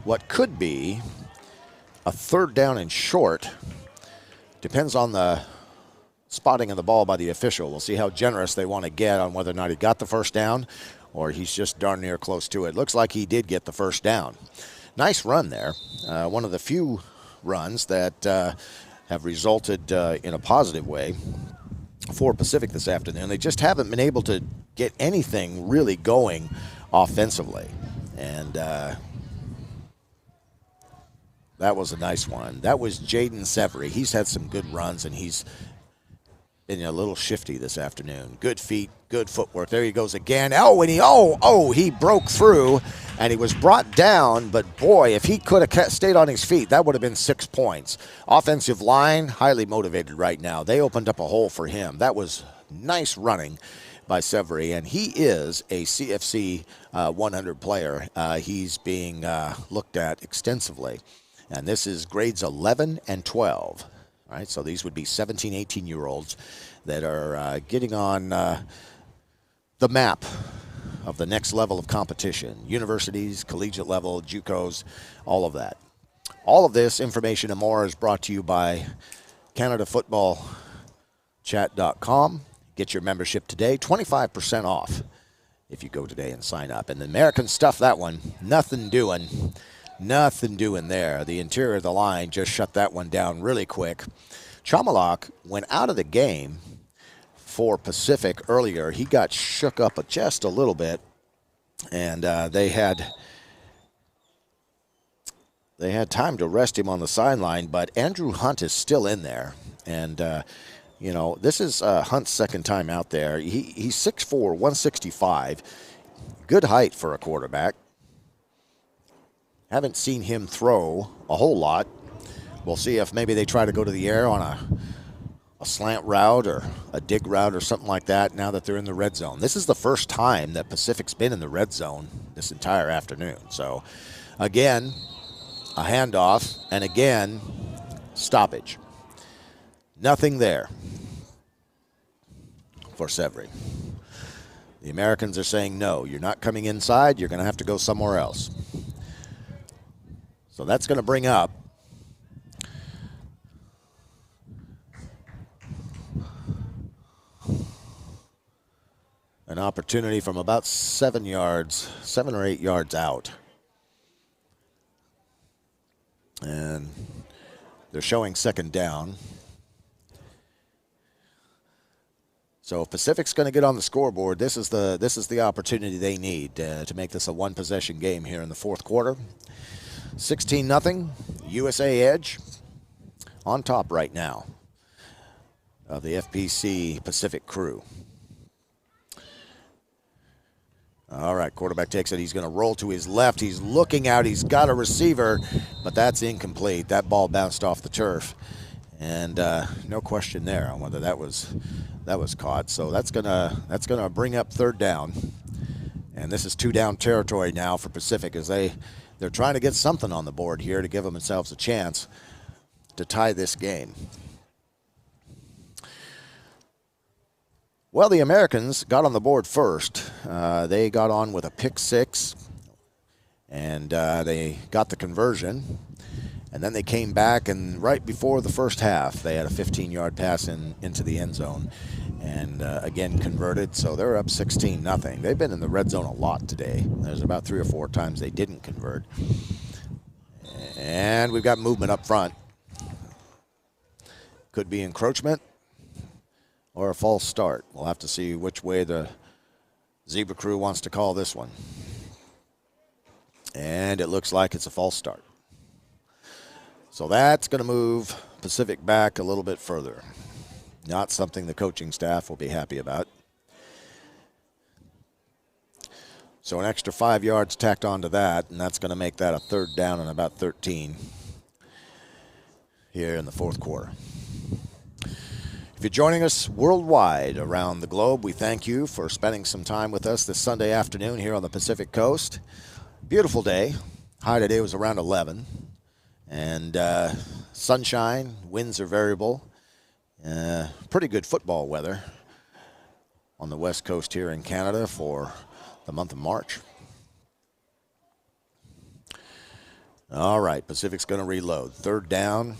what could be a third down and short. Depends on the spotting of the ball by the official. We'll see how generous they want to get on whether or not he got the first down or he's just darn near close to it. Looks like he did get the first down. Nice run there. One of the few runs that have resulted in a positive way for Pacific this afternoon. They just haven't been able to get anything really going offensively. And that was a nice one. That was Jaden Severy. He's had some good runs, and he's been a little shifty this afternoon. Good feet, good footwork. There he goes again. He broke through, and he was brought down. But, boy, if he could have stayed on his feet, that would have been 6 points. Offensive line, highly motivated right now. They opened up a hole for him. That was nice running by Severy, and he is a CFC 100 player. He's being looked at extensively. And this is grades 11 and 12. All right, so these would be 17, 18-year-olds that are getting on the map of the next level of competition. Universities, collegiate level, JUCOs, all of that. All of this information and more is brought to you by CanadaFootballChat.com. Get your membership today, 25% off if you go today and sign up. And the American stuff, that one, nothing doing. Nothing doing there. The interior of the line just shut that one down really quick. Chamalak went out of the game for Pacific earlier. He got shook up just a little bit, and they had time to rest him on the sideline, but Andrew Hunt is still in there. And, this is Hunt's second time out there. He's 6'4", 165. Good height for a quarterback. Haven't seen him throw a whole lot. We'll see if maybe they try to go to the air on a slant route or a dig route or something like that now that they're in the red zone. This is the first time that Pacific's been in the red zone this entire afternoon. So, again, a handoff, and again, stoppage. Nothing there for Severi. The Americans are saying, no, you're not coming inside. You're going to have to go somewhere else. So that's going to bring up an opportunity from about 7 or 8 yards out. And they're showing second down. So if Pacific's going to get on the scoreboard, this is the opportunity they need to make this a one-possession game here in the fourth quarter. 16-0, USA Edge on top right now of the FPC Pacific crew. All right, quarterback takes it. He's going to roll to his left. He's looking out. He's got a receiver, but that's incomplete. That ball bounced off the turf, and no question there on whether that was caught. So that's gonna bring up third down, and this is 2-down territory now for Pacific as they're trying to get something on the board here to give themselves a chance to tie this game. Well, the Americans got on the board first. They got on with a pick six, and they got the conversion. And then they came back, and right before the first half, they had a 15-yard pass into the end zone and, again, converted. So they're up 16-0. They've been in the red zone a lot today. There's about 3 or 4 times they didn't convert. And we've got movement up front. Could be encroachment or a false start. We'll have to see which way the Zebra crew wants to call this one. And it looks like it's a false start. So that's going to move Pacific back a little bit further. Not something the coaching staff will be happy about. So an extra 5 yards tacked onto that, and that's going to make that a third down and about 13 here in the fourth quarter. If you're joining us worldwide around the globe, we thank you for spending some time with us this Sunday afternoon here on the Pacific Coast. Beautiful day. High today was around 11. And sunshine, winds are variable. Pretty good football weather on the west coast here in Canada for the month of March. All right, Pacific's going to reload. Third down,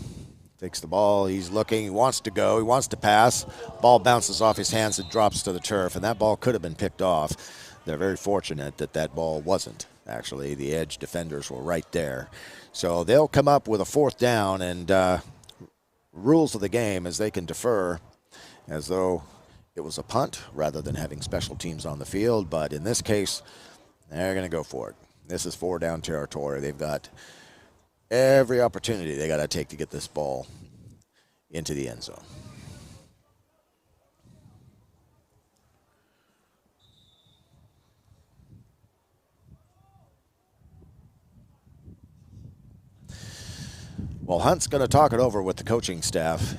takes the ball. He's looking. He wants to go. He wants to pass. Ball bounces off his hands and drops to the turf, and that ball could have been picked off. They're very fortunate that that ball wasn't. Actually, the edge defenders were right there. So they'll come up with a fourth down, and rules of the game is they can defer as though it was a punt rather than having special teams on the field. But in this case, they're going to go for it. This is 4-down territory. They've got every opportunity they got to take to get this ball into the end zone. Well, Hunt's going to talk it over with the coaching staff,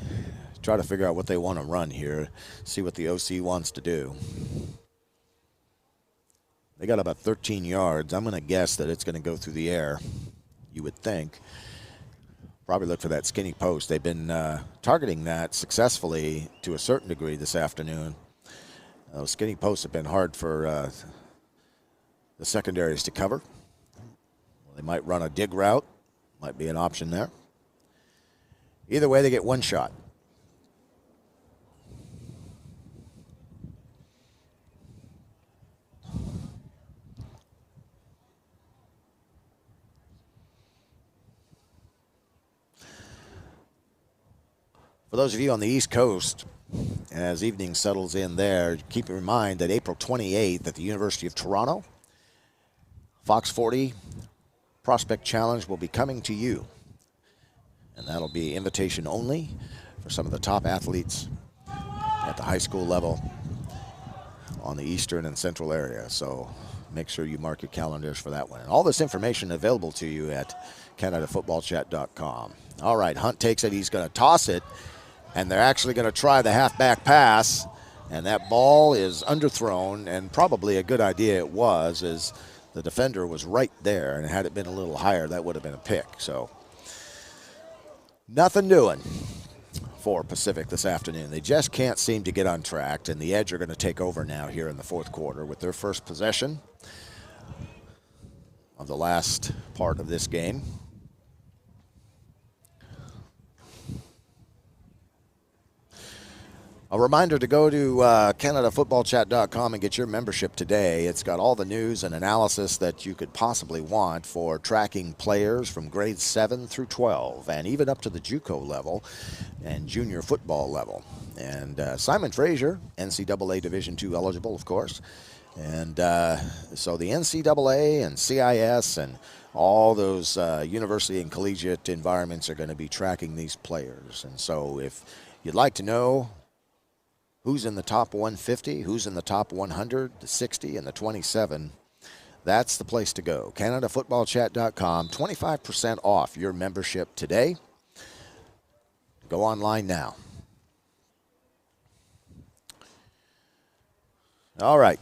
try to figure out what they want to run here, see what the OC wants to do. They got about 13 yards. I'm going to guess that it's going to go through the air, you would think. Probably look for that skinny post. They've been targeting that successfully to a certain degree this afternoon. Those skinny posts have been hard for the secondaries to cover. They might run a dig route. Might be an option there. Either way, they get one shot. For those of you on the East Coast, as evening settles in there, keep in mind that April 28th at the University of Toronto, Fox 40 Prospect Challenge will be coming to you. And that'll be invitation only for some of the top athletes at the high school level on the eastern and central area. So make sure you mark your calendars for that one. And all this information available to you at CanadaFootballChat.com. All right, Hunt takes it. He's going to toss it. And they're actually going to try the halfback pass, and that ball is underthrown, and probably a good idea it was, as the defender was right there, and had it been a little higher, that would have been a pick. So nothing doing for Pacific this afternoon. They just can't seem to get on track, and the Edge are going to take over now here in the fourth quarter with their first possession of the last part of this game. A reminder to go to CanadaFootballChat.com and get your membership today. It's got all the news and analysis that you could possibly want for tracking players from grades 7 through 12 and even up to the JUCO level and junior football level. And Simon Fraser, NCAA Division II eligible, of course. And so the NCAA and CIS and all those university and collegiate environments are going to be tracking these players. And so if you'd like to know who's in the top 150, who's in the top 100, the 60, and the 27, that's the place to go. CanadaFootballChat.com, 25% off your membership today. Go online now. All right.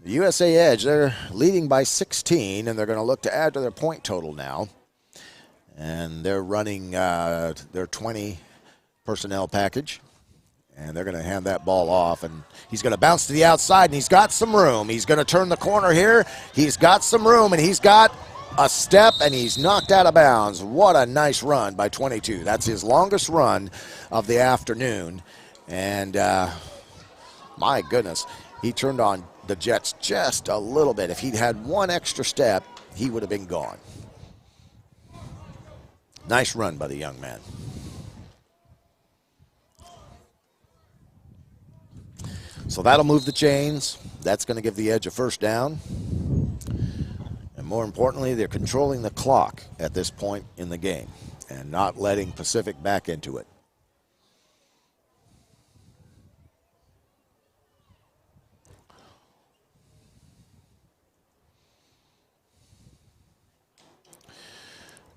The USA Edge, they're leading by 16, and they're going to look to add to their point total now. And they're running their 20 personnel package. And they're going to hand that ball off, and he's going to bounce to the outside, and he's got some room. He's going to turn the corner here. He's got some room, and he's got a step, and he's knocked out of bounds. What a nice run by 22. That's his longest run of the afternoon. And my goodness, he turned on the Jets just a little bit. If he'd had one extra step, he would have been gone. Nice run by the young man. So that'll move the chains. That's going to give the Edge a first down. And more importantly, they're controlling the clock at this point in the game and not letting Pacific back into it.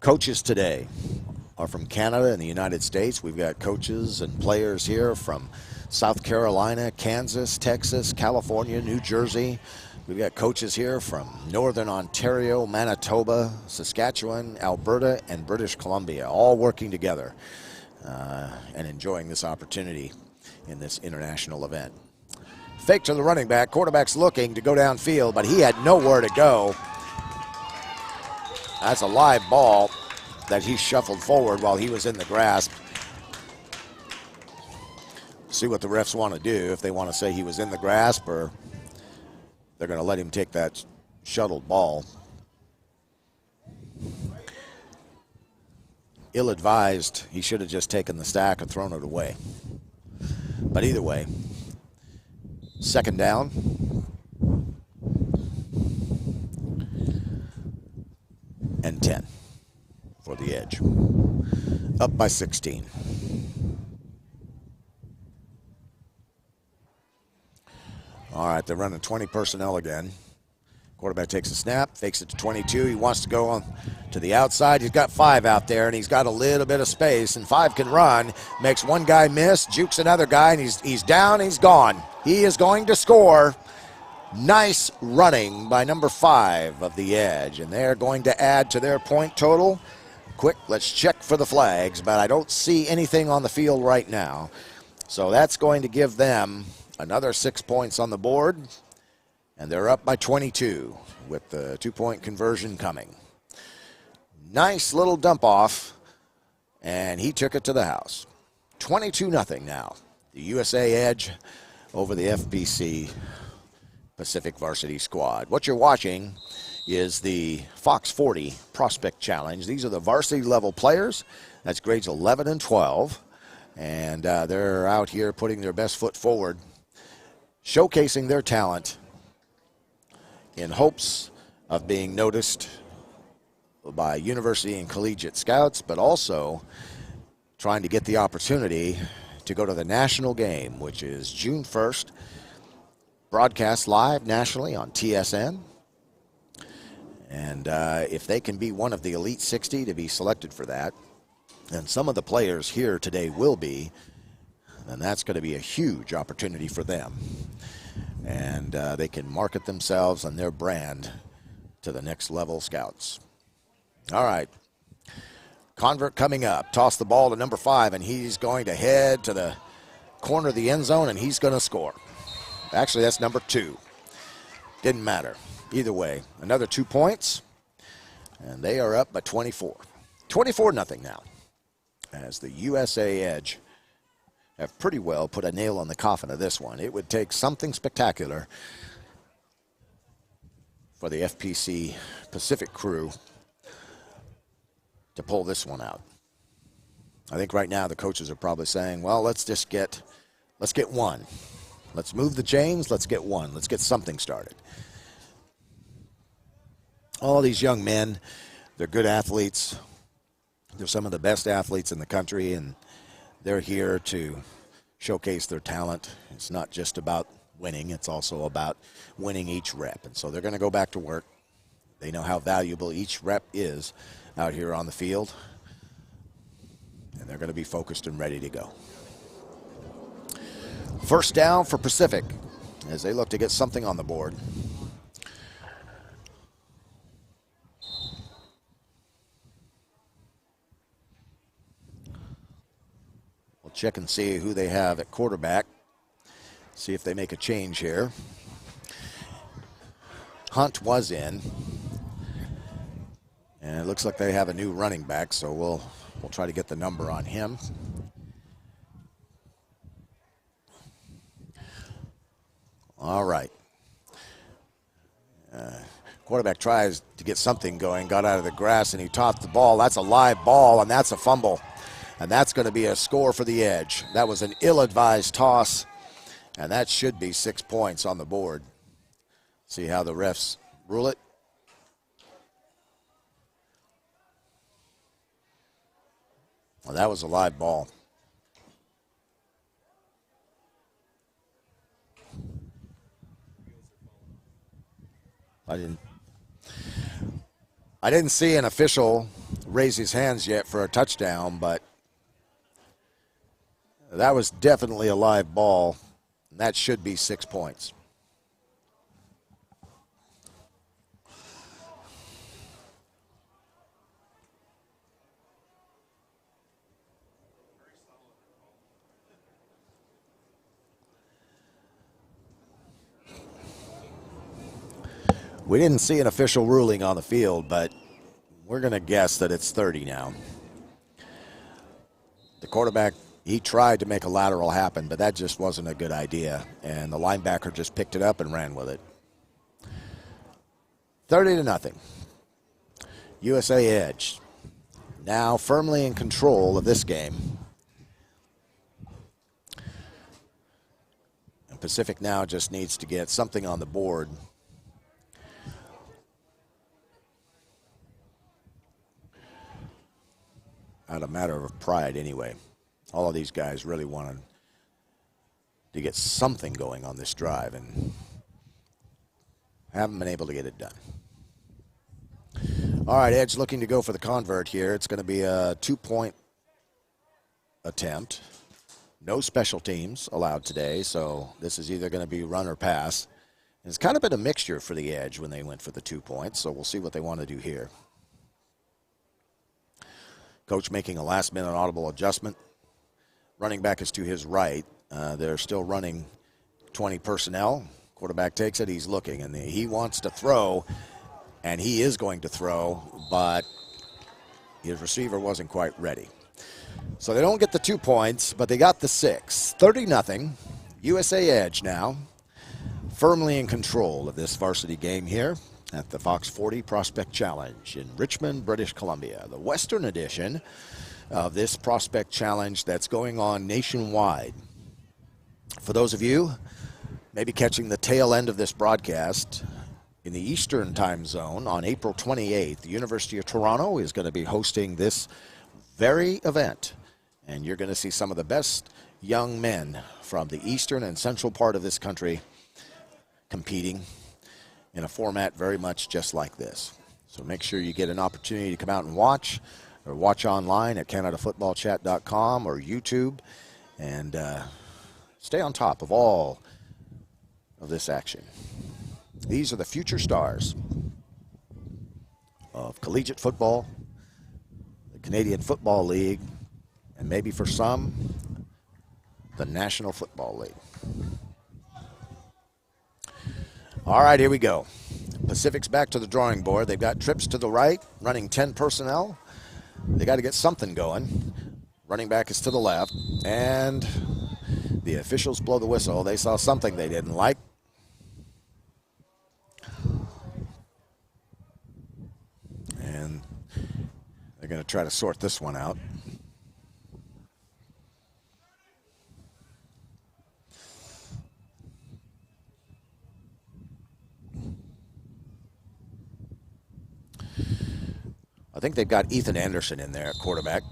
Coaches today are from Canada and the United States. We've got coaches and players here from South Carolina, Kansas, Texas, California, New Jersey. We've got coaches here from Northern Ontario, Manitoba, Saskatchewan, Alberta, and British Columbia, all working together and enjoying this opportunity in this international event. Fake to the running back. Quarterback's looking to go downfield, but he had nowhere to go. That's a live ball that he shuffled forward while he was in the grasp. See what the refs want to do, if they want to say he was in the grasp or they're going to let him take that shuttled ball. Ill-advised, he should have just taken the stack and thrown it away. But either way, second down. And 10 for the Edge. Up by 16. All right, they're running 20 personnel again. Quarterback takes a snap, fakes it to 22. He wants to go on to the outside. He's got 5 out there, and he's got a little bit of space, and 5 can run. Makes one guy miss, jukes another guy, and he's down, he's gone. He is going to score. Nice running by number 5 of the Edge, and they're going to add to their point total. Quick, let's check for the flags, but I don't see anything on the field right now. So that's going to give them another 6 points on the board, and they're up by 22 with the 2-point conversion coming. Nice little dump off, and he took it to the house. 22-0 now. The USA Edge over the FPC Pacific Varsity Squad. What you're watching is the Fox 40 Prospect Challenge. These are the varsity level players. That's grades 11 and 12. And they're out here putting their best foot forward, showcasing their talent in hopes of being noticed by university and collegiate scouts, but also trying to get the opportunity to go to the national game, which is June 1st, broadcast live nationally on TSN. And if they can be one of the Elite 60 to be selected for that, and some of the players here today will be, then that's going to be a huge opportunity for them. And they can market themselves and their brand to the next level scouts. All right. Convert coming up. Toss the ball to number 5, and he's going to head to the corner of the end zone, and he's going to score. Actually, that's number 2. Didn't matter. Either way, another 2 points, and they are up by 24. 24-0 now, as the USA Edge have pretty well put a nail on the coffin of this one. It would take something spectacular for the FPC Pacific crew to pull this one out. I think right now the coaches are probably saying, well, let's get one. Let's move the chains, let's get one. Let's get something started. All these young men, they're good athletes. They're some of the best athletes in the country, and they're here to showcase their talent. It's not just about winning, it's also about winning each rep. And so they're going to go back to work. They know how valuable each rep is out here on the field, and they're going to be focused and ready to go. First down for Pacific as they look to get something on the board. We'll check and see who they have at quarterback, see if they make a change here. Hunt was in, and it looks like they have a new running back, so we'll try to get the number on him. All right. Quarterback tries to get something going, got out of the grass, and he tossed the ball. That's a live ball, and that's a fumble. And that's going to be a score for the Edge. That was an ill-advised toss, and that should be 6 points on the board. See how the refs rule it. Well, that was a live ball. I didn't see an official raise his hands yet for a touchdown, but that was definitely a live ball, and that should be 6 points. We didn't see an official ruling on the field, but we're going to guess that it's 30 now. The quarterback, he tried to make a lateral happen, but that just wasn't a good idea, and the linebacker just picked it up and ran with it. 30-0. USA Edge now firmly in control of this game. And Pacific now just needs to get something on the board. Out of a matter of pride anyway. All of these guys really wanted to get something going on this drive and haven't been able to get it done. All right, Edge looking to go for the convert here. It's going to be a 2-point attempt. No special teams allowed today, so this is either going to be run or pass. And it's kind of been a mixture for the Edge when they went for the 2 points, so we'll see what they want to do here. Coach making a last-minute audible adjustment. Running back is to his right. They're still running 20 personnel. Quarterback takes it. He's looking, and he wants to throw, and he is going to throw, but his receiver wasn't quite ready. So they don't get the 2 points, but they got the 6. 30-0. USA Edge now firmly in control of this varsity game here at the Fox 40 Prospect Challenge in Richmond, British Columbia, the Western Edition of this prospect challenge that's going on nationwide. For those of you maybe catching the tail end of this broadcast in the Eastern time zone on April 28th, the University of Toronto is going to be hosting this very event. And you're going to see some of the best young men from the eastern and central part of this country competing in a format very much just like this. So make sure you get an opportunity to come out and watch, or watch online at CanadaFootballChat.com or YouTube, and stay on top of all of this action. These are the future stars of collegiate football, the Canadian Football League, and maybe for some, the National Football League. All right, here we go. Pacific's back to the drawing board. They've got trips to the right, running 10 personnel. They got to get something going. Running back is to the left, and the officials blow the whistle. They saw something they didn't like. And they're going to try to sort this one out. I think they've got Ethan Anderson in there at quarterback.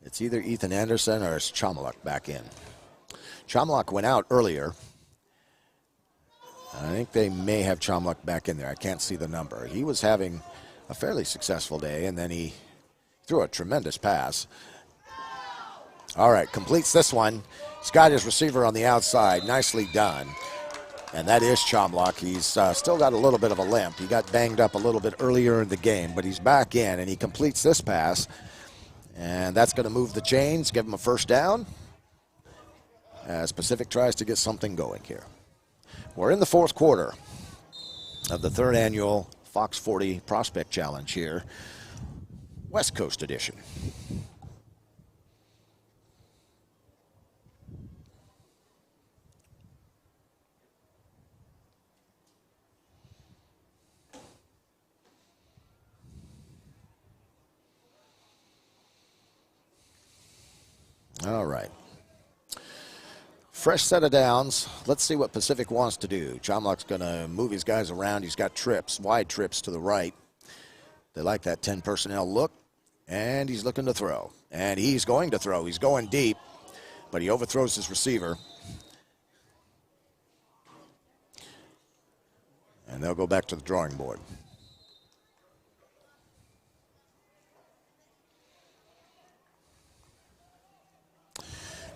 It's either Ethan Anderson or it's Chomluk back in. Chomluk went out earlier. I think they may have Chomluk back in there. I can't see the number. He was having a fairly successful day, and then he threw a tremendous pass. All right, completes this one. He's got his receiver on the outside. Nicely done. And that is Chomluk. He's still got a little bit of a limp. He got banged up a little bit earlier in the game, but he's back in, and he completes this pass. And that's going to move the chains, give him a first down, as Pacific tries to get something going here. We're in the fourth quarter of the third annual Fox 40 Prospect Challenge here, West Coast edition. All right. Fresh set of downs. Let's see what Pacific wants to do. Chomluk's going to move his guys around. He's got trips, wide trips to the right. They like that 10 personnel look. And he's looking to throw. And he's going to throw. He's going deep, but he overthrows his receiver. And they'll go back to the drawing board.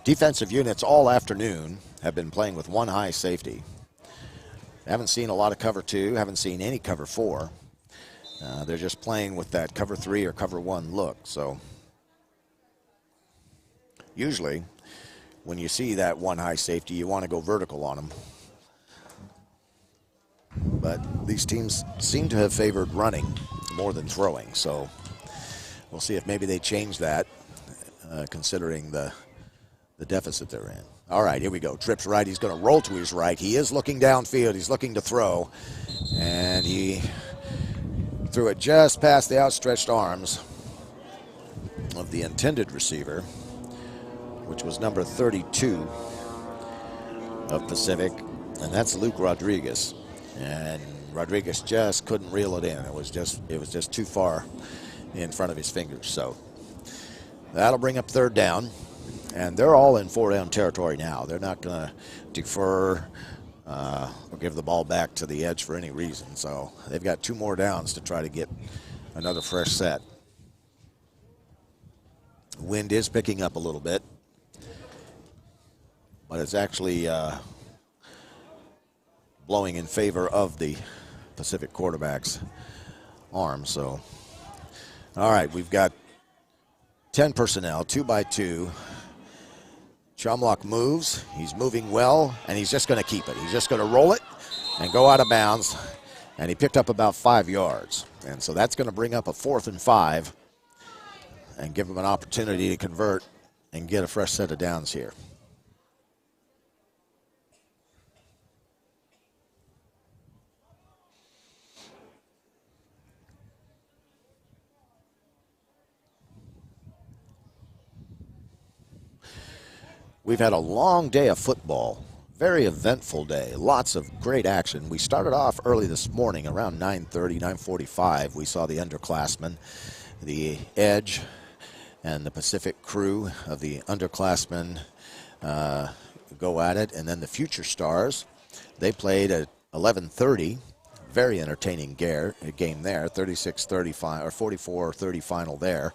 Defensive units all afternoon have been playing with one high safety. Haven't seen a lot of cover 2, haven't seen any cover 4. They're just playing with that cover 3 or cover 1 look. So usually when you see that one high safety, you want to go vertical on them. But these teams seem to have favored running more than throwing. So we'll see if maybe they change that, considering the deficit they're in. All right, here we go. Trips right. He's going to roll to his right. He is looking downfield. He's looking to throw. And he threw it just past the outstretched arms of the intended receiver, which was number 32 of Pacific. And that's Luke Rodriguez. And Rodriguez just couldn't reel it in. It was just too far in front of his fingers. So that'll bring up third down. And they're all in 4-down territory now. They're not going to defer or give the ball back to the edge for any reason. So they've got 2 more downs to try to get another fresh set. Wind is picking up a little bit, but it's actually blowing in favor of the Pacific quarterback's arm. So, all right, we've got 10 personnel, 2 by 2. Chomluk moves. He's moving well, and he's just going to keep it. He's just going to roll it and go out of bounds. And he picked up about 5 yards. And so that's going to bring up a 4th and 5 and give him an opportunity to convert and get a fresh set of downs here. We've had a long day of football, very eventful day, lots of great action. We started off early this morning around 9:30, 9:45. We saw the underclassmen, the Edge, and the Pacific crew of the underclassmen go at it. And then the Future Stars, they played at 11:30. Very entertaining game there, 36-35 or 44-30 final there.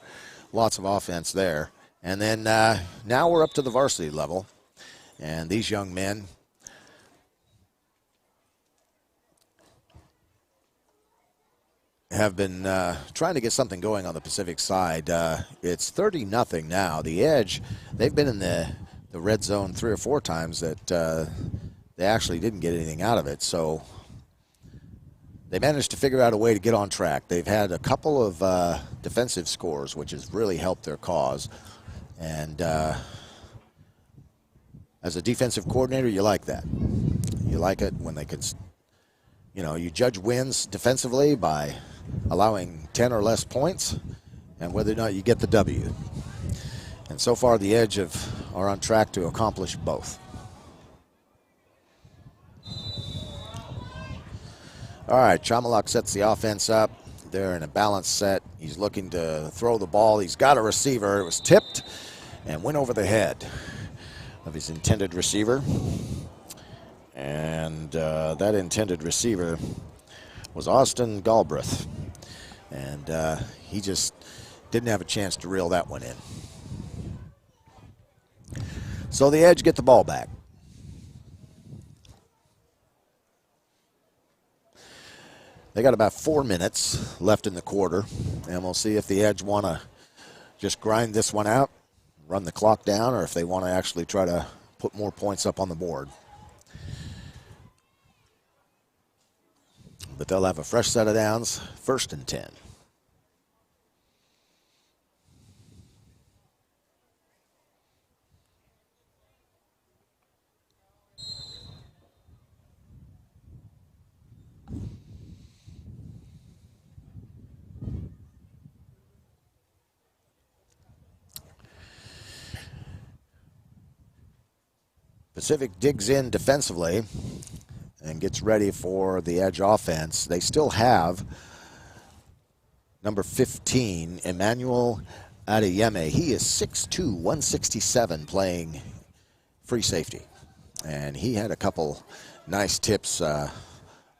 Lots of offense there. And then now we're up to the varsity level. And these young men have been trying to get something going on the Pacific side. It's 30-0 now. The Edge, they've been in the red zone 3 or 4 times that they actually didn't get anything out of it. So they managed to figure out a way to get on track. They've had a couple of defensive scores, which has really helped their cause. And as a defensive coordinator, you like that. You like it when they can, you judge wins defensively by allowing 10 or less points and whether or not you get the W. And so far, the Edge are on track to accomplish both. All right, Chamalak sets the offense up. They're in a balanced set. He's looking to throw the ball. He's got a receiver. It was tipped and went over the head of his intended receiver. And that intended receiver was Austin Galbraith. And he just didn't have a chance to reel that one in. So the Edge get the ball back. They got about 4 minutes left in the quarter, and we'll see if the Edge want to just grind this one out, run the clock down, or if they want to actually try to put more points up on the board. But they'll have a fresh set of downs, 1st and 10. Pacific digs in defensively and gets ready for the Edge offense. They still have number 15, Emmanuel Adeyemi. He is 6'2", 167, playing free safety. And he had a couple nice tips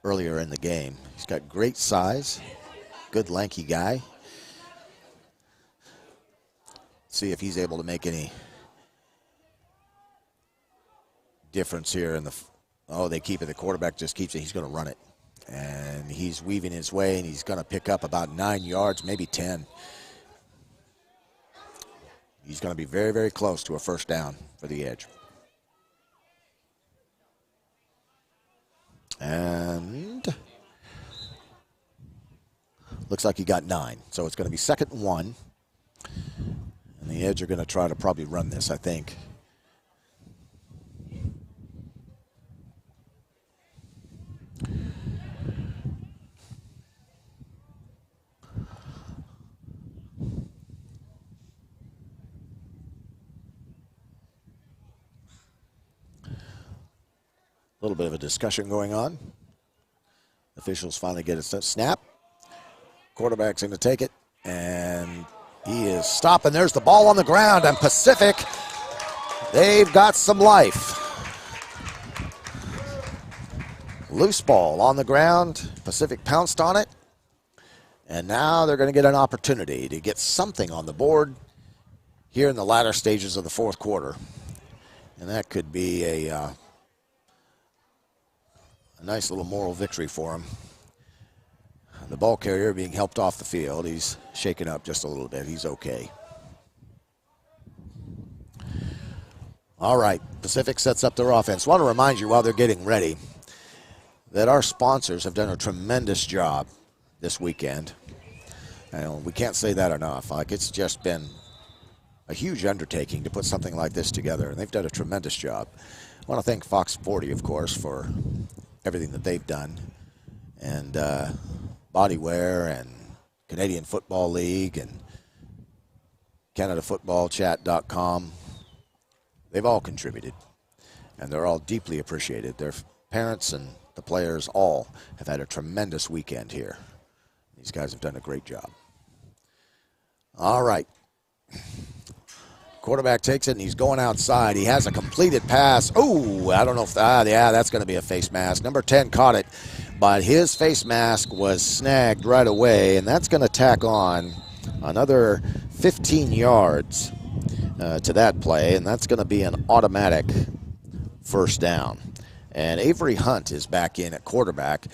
earlier in the game. He's got great size, good lanky guy. See if he's able to make any difference here in the they keep it. The quarterback just keeps it. He's going to run it, and he's weaving his way, and he's going to pick up about 9 yards, maybe 10. He's going to be very, very close to a first down for the Edge. And looks like he got 9, so it's going to be 2nd and 1, and the Edge are going to try to probably run this, I think. A little bit of a discussion going on. Officials finally get a snap. Quarterback's going to take it, and he is stopped, and there's the ball on the ground, and Pacific, they've got some life. Loose ball on the ground. Pacific pounced on it, and now they're going to get an opportunity to get something on the board here in the latter stages of the 4th quarter, and that could be a nice little moral victory for him. The ball carrier being helped off the field. He's shaken up just a little bit. He's okay. All right, Pacific sets up their offense. I want to remind you while they're getting ready that our sponsors have done a tremendous job this weekend. And we can't say that enough. Like, it's just been a huge undertaking to put something like this together, and they've done a tremendous job. I want to thank Fox 40, of course, for everything that they've done, and Bodywear and Canadian Football League and CanadaFootballChat.com. They've all contributed, and they're all deeply appreciated. Their parents and the players all have had a tremendous weekend here. These guys have done a great job. All right. Quarterback takes it, and he's going outside. He has a completed pass. Oh, I don't know if, yeah, that's going to be a face mask. Number 10 caught it, but his face mask was snagged right away, and that's going to tack on another 15 yards to that play, and that's going to be an automatic first down. And Avery Hunt is back in at quarterback,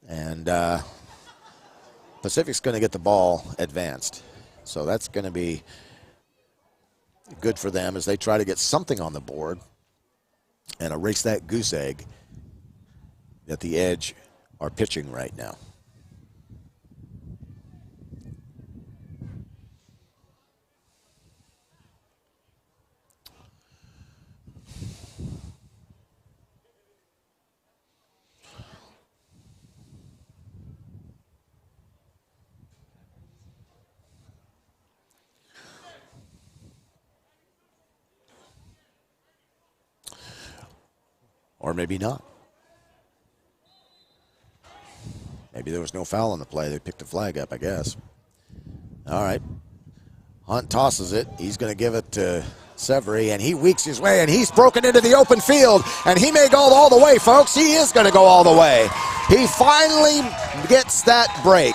and Pacific's going to get the ball advanced. So that's going to be good for them as they try to get something on the board and erase that goose egg that the Edge are pitching right now. Or maybe not. Maybe there was no foul on the play. They picked the flag up, I guess. All right. Hunt tosses it. He's going to give it to Severy, and he weaks his way, and he's broken into the open field, and he may go all the way, folks. He is going to go all the way. He finally gets that break,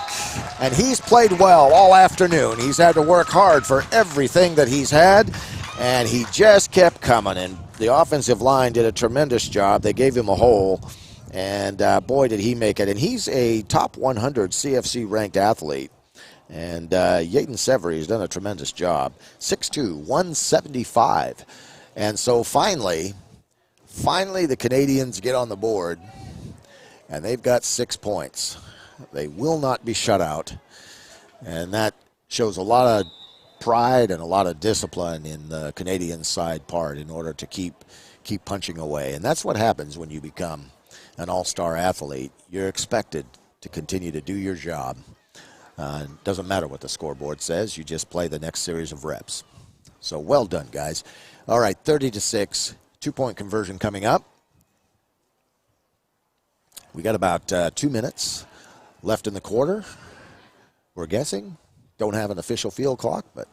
and he's played well all afternoon. He's had to work hard for everything that he's had, and he just kept coming, and the offensive line did a tremendous job. They gave him a hole, and boy, did he make it. And he's a top 100 CFC-ranked athlete. And Yaden Severy has done a tremendous job. 6'2", 175. And so finally, the Canadians get on the board, and they've got 6 points. They will not be shut out, and that shows a lot of pride and a lot of discipline in the Canadian side part in order to keep punching away. And that's what happens when you become an all-star athlete. You're expected to continue to do your job. Doesn't matter what the scoreboard says. You just play the next series of reps. So well done, guys. All right, 30-6, 2-point conversion coming up. We got about 2 minutes left in the quarter. We're guessing. Don't have an official field clock, but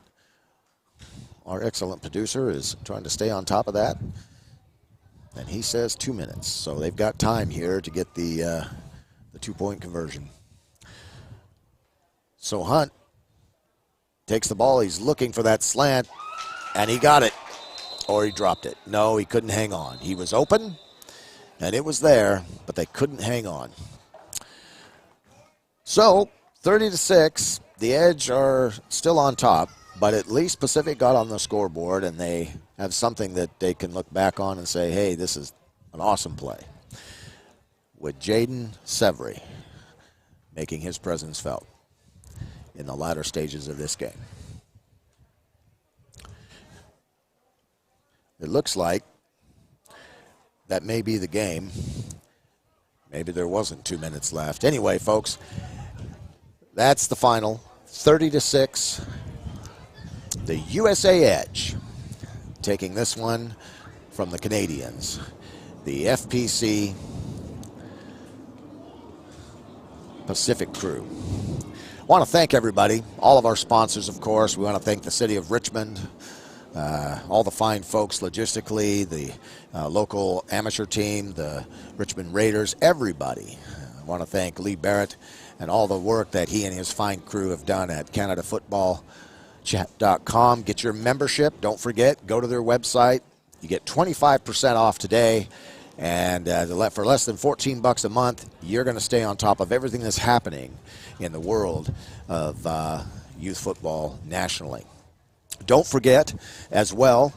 our excellent producer is trying to stay on top of that. And he says 2 minutes. So they've got time here to get the 2-point conversion. So Hunt takes the ball. He's looking for that slant, and he got it. Or he dropped it. No, he couldn't hang on. He was open, and it was there, but they couldn't hang on. So 30-6. The Edge are still on top, but at least Pacific got on the scoreboard, and they have something that they can look back on and say, hey, this is an awesome play. With Yaden Severy making his presence felt in the latter stages of this game. It looks like that may be the game. Maybe there wasn't 2 minutes left. Anyway, folks, that's the final. 30-6. The USA Edge taking this one from the Canadians. The FPC Pacific crew. I want to thank everybody, all of our sponsors, of course. We want to thank the city of Richmond, all the fine folks logistically, the local amateur team, the Richmond Raiders, everybody. I want to thank Lee Barrett and all the work that he and his fine crew have done at CanadaFootballChat.com. Get your membership. Don't forget, go to their website. You get 25% off today. And for less than $14 a month, you're going to stay on top of everything that's happening in the world of youth football nationally. Don't forget, as well,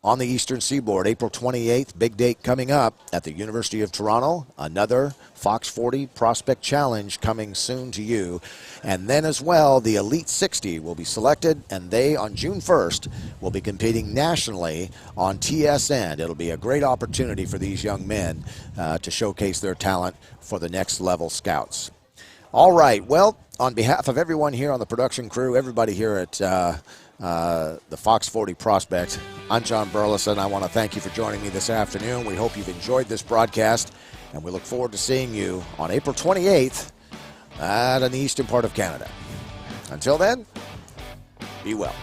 on the Eastern Seaboard, April 28th, big date coming up at the University of Toronto, another Fox 40 Prospect Challenge coming soon to you. And then as well, the Elite 60 will be selected, and they, on June 1st, will be competing nationally on TSN. It'll be a great opportunity for these young men to showcase their talent for the next level scouts. All right, well, on behalf of everyone here on the production crew, everybody here at the Fox 40 Prospect, I'm John Burleson. I want to thank you for joining me this afternoon. We hope you've enjoyed this broadcast, and we look forward to seeing you on April 28th in the eastern part of Canada. Until then, be well.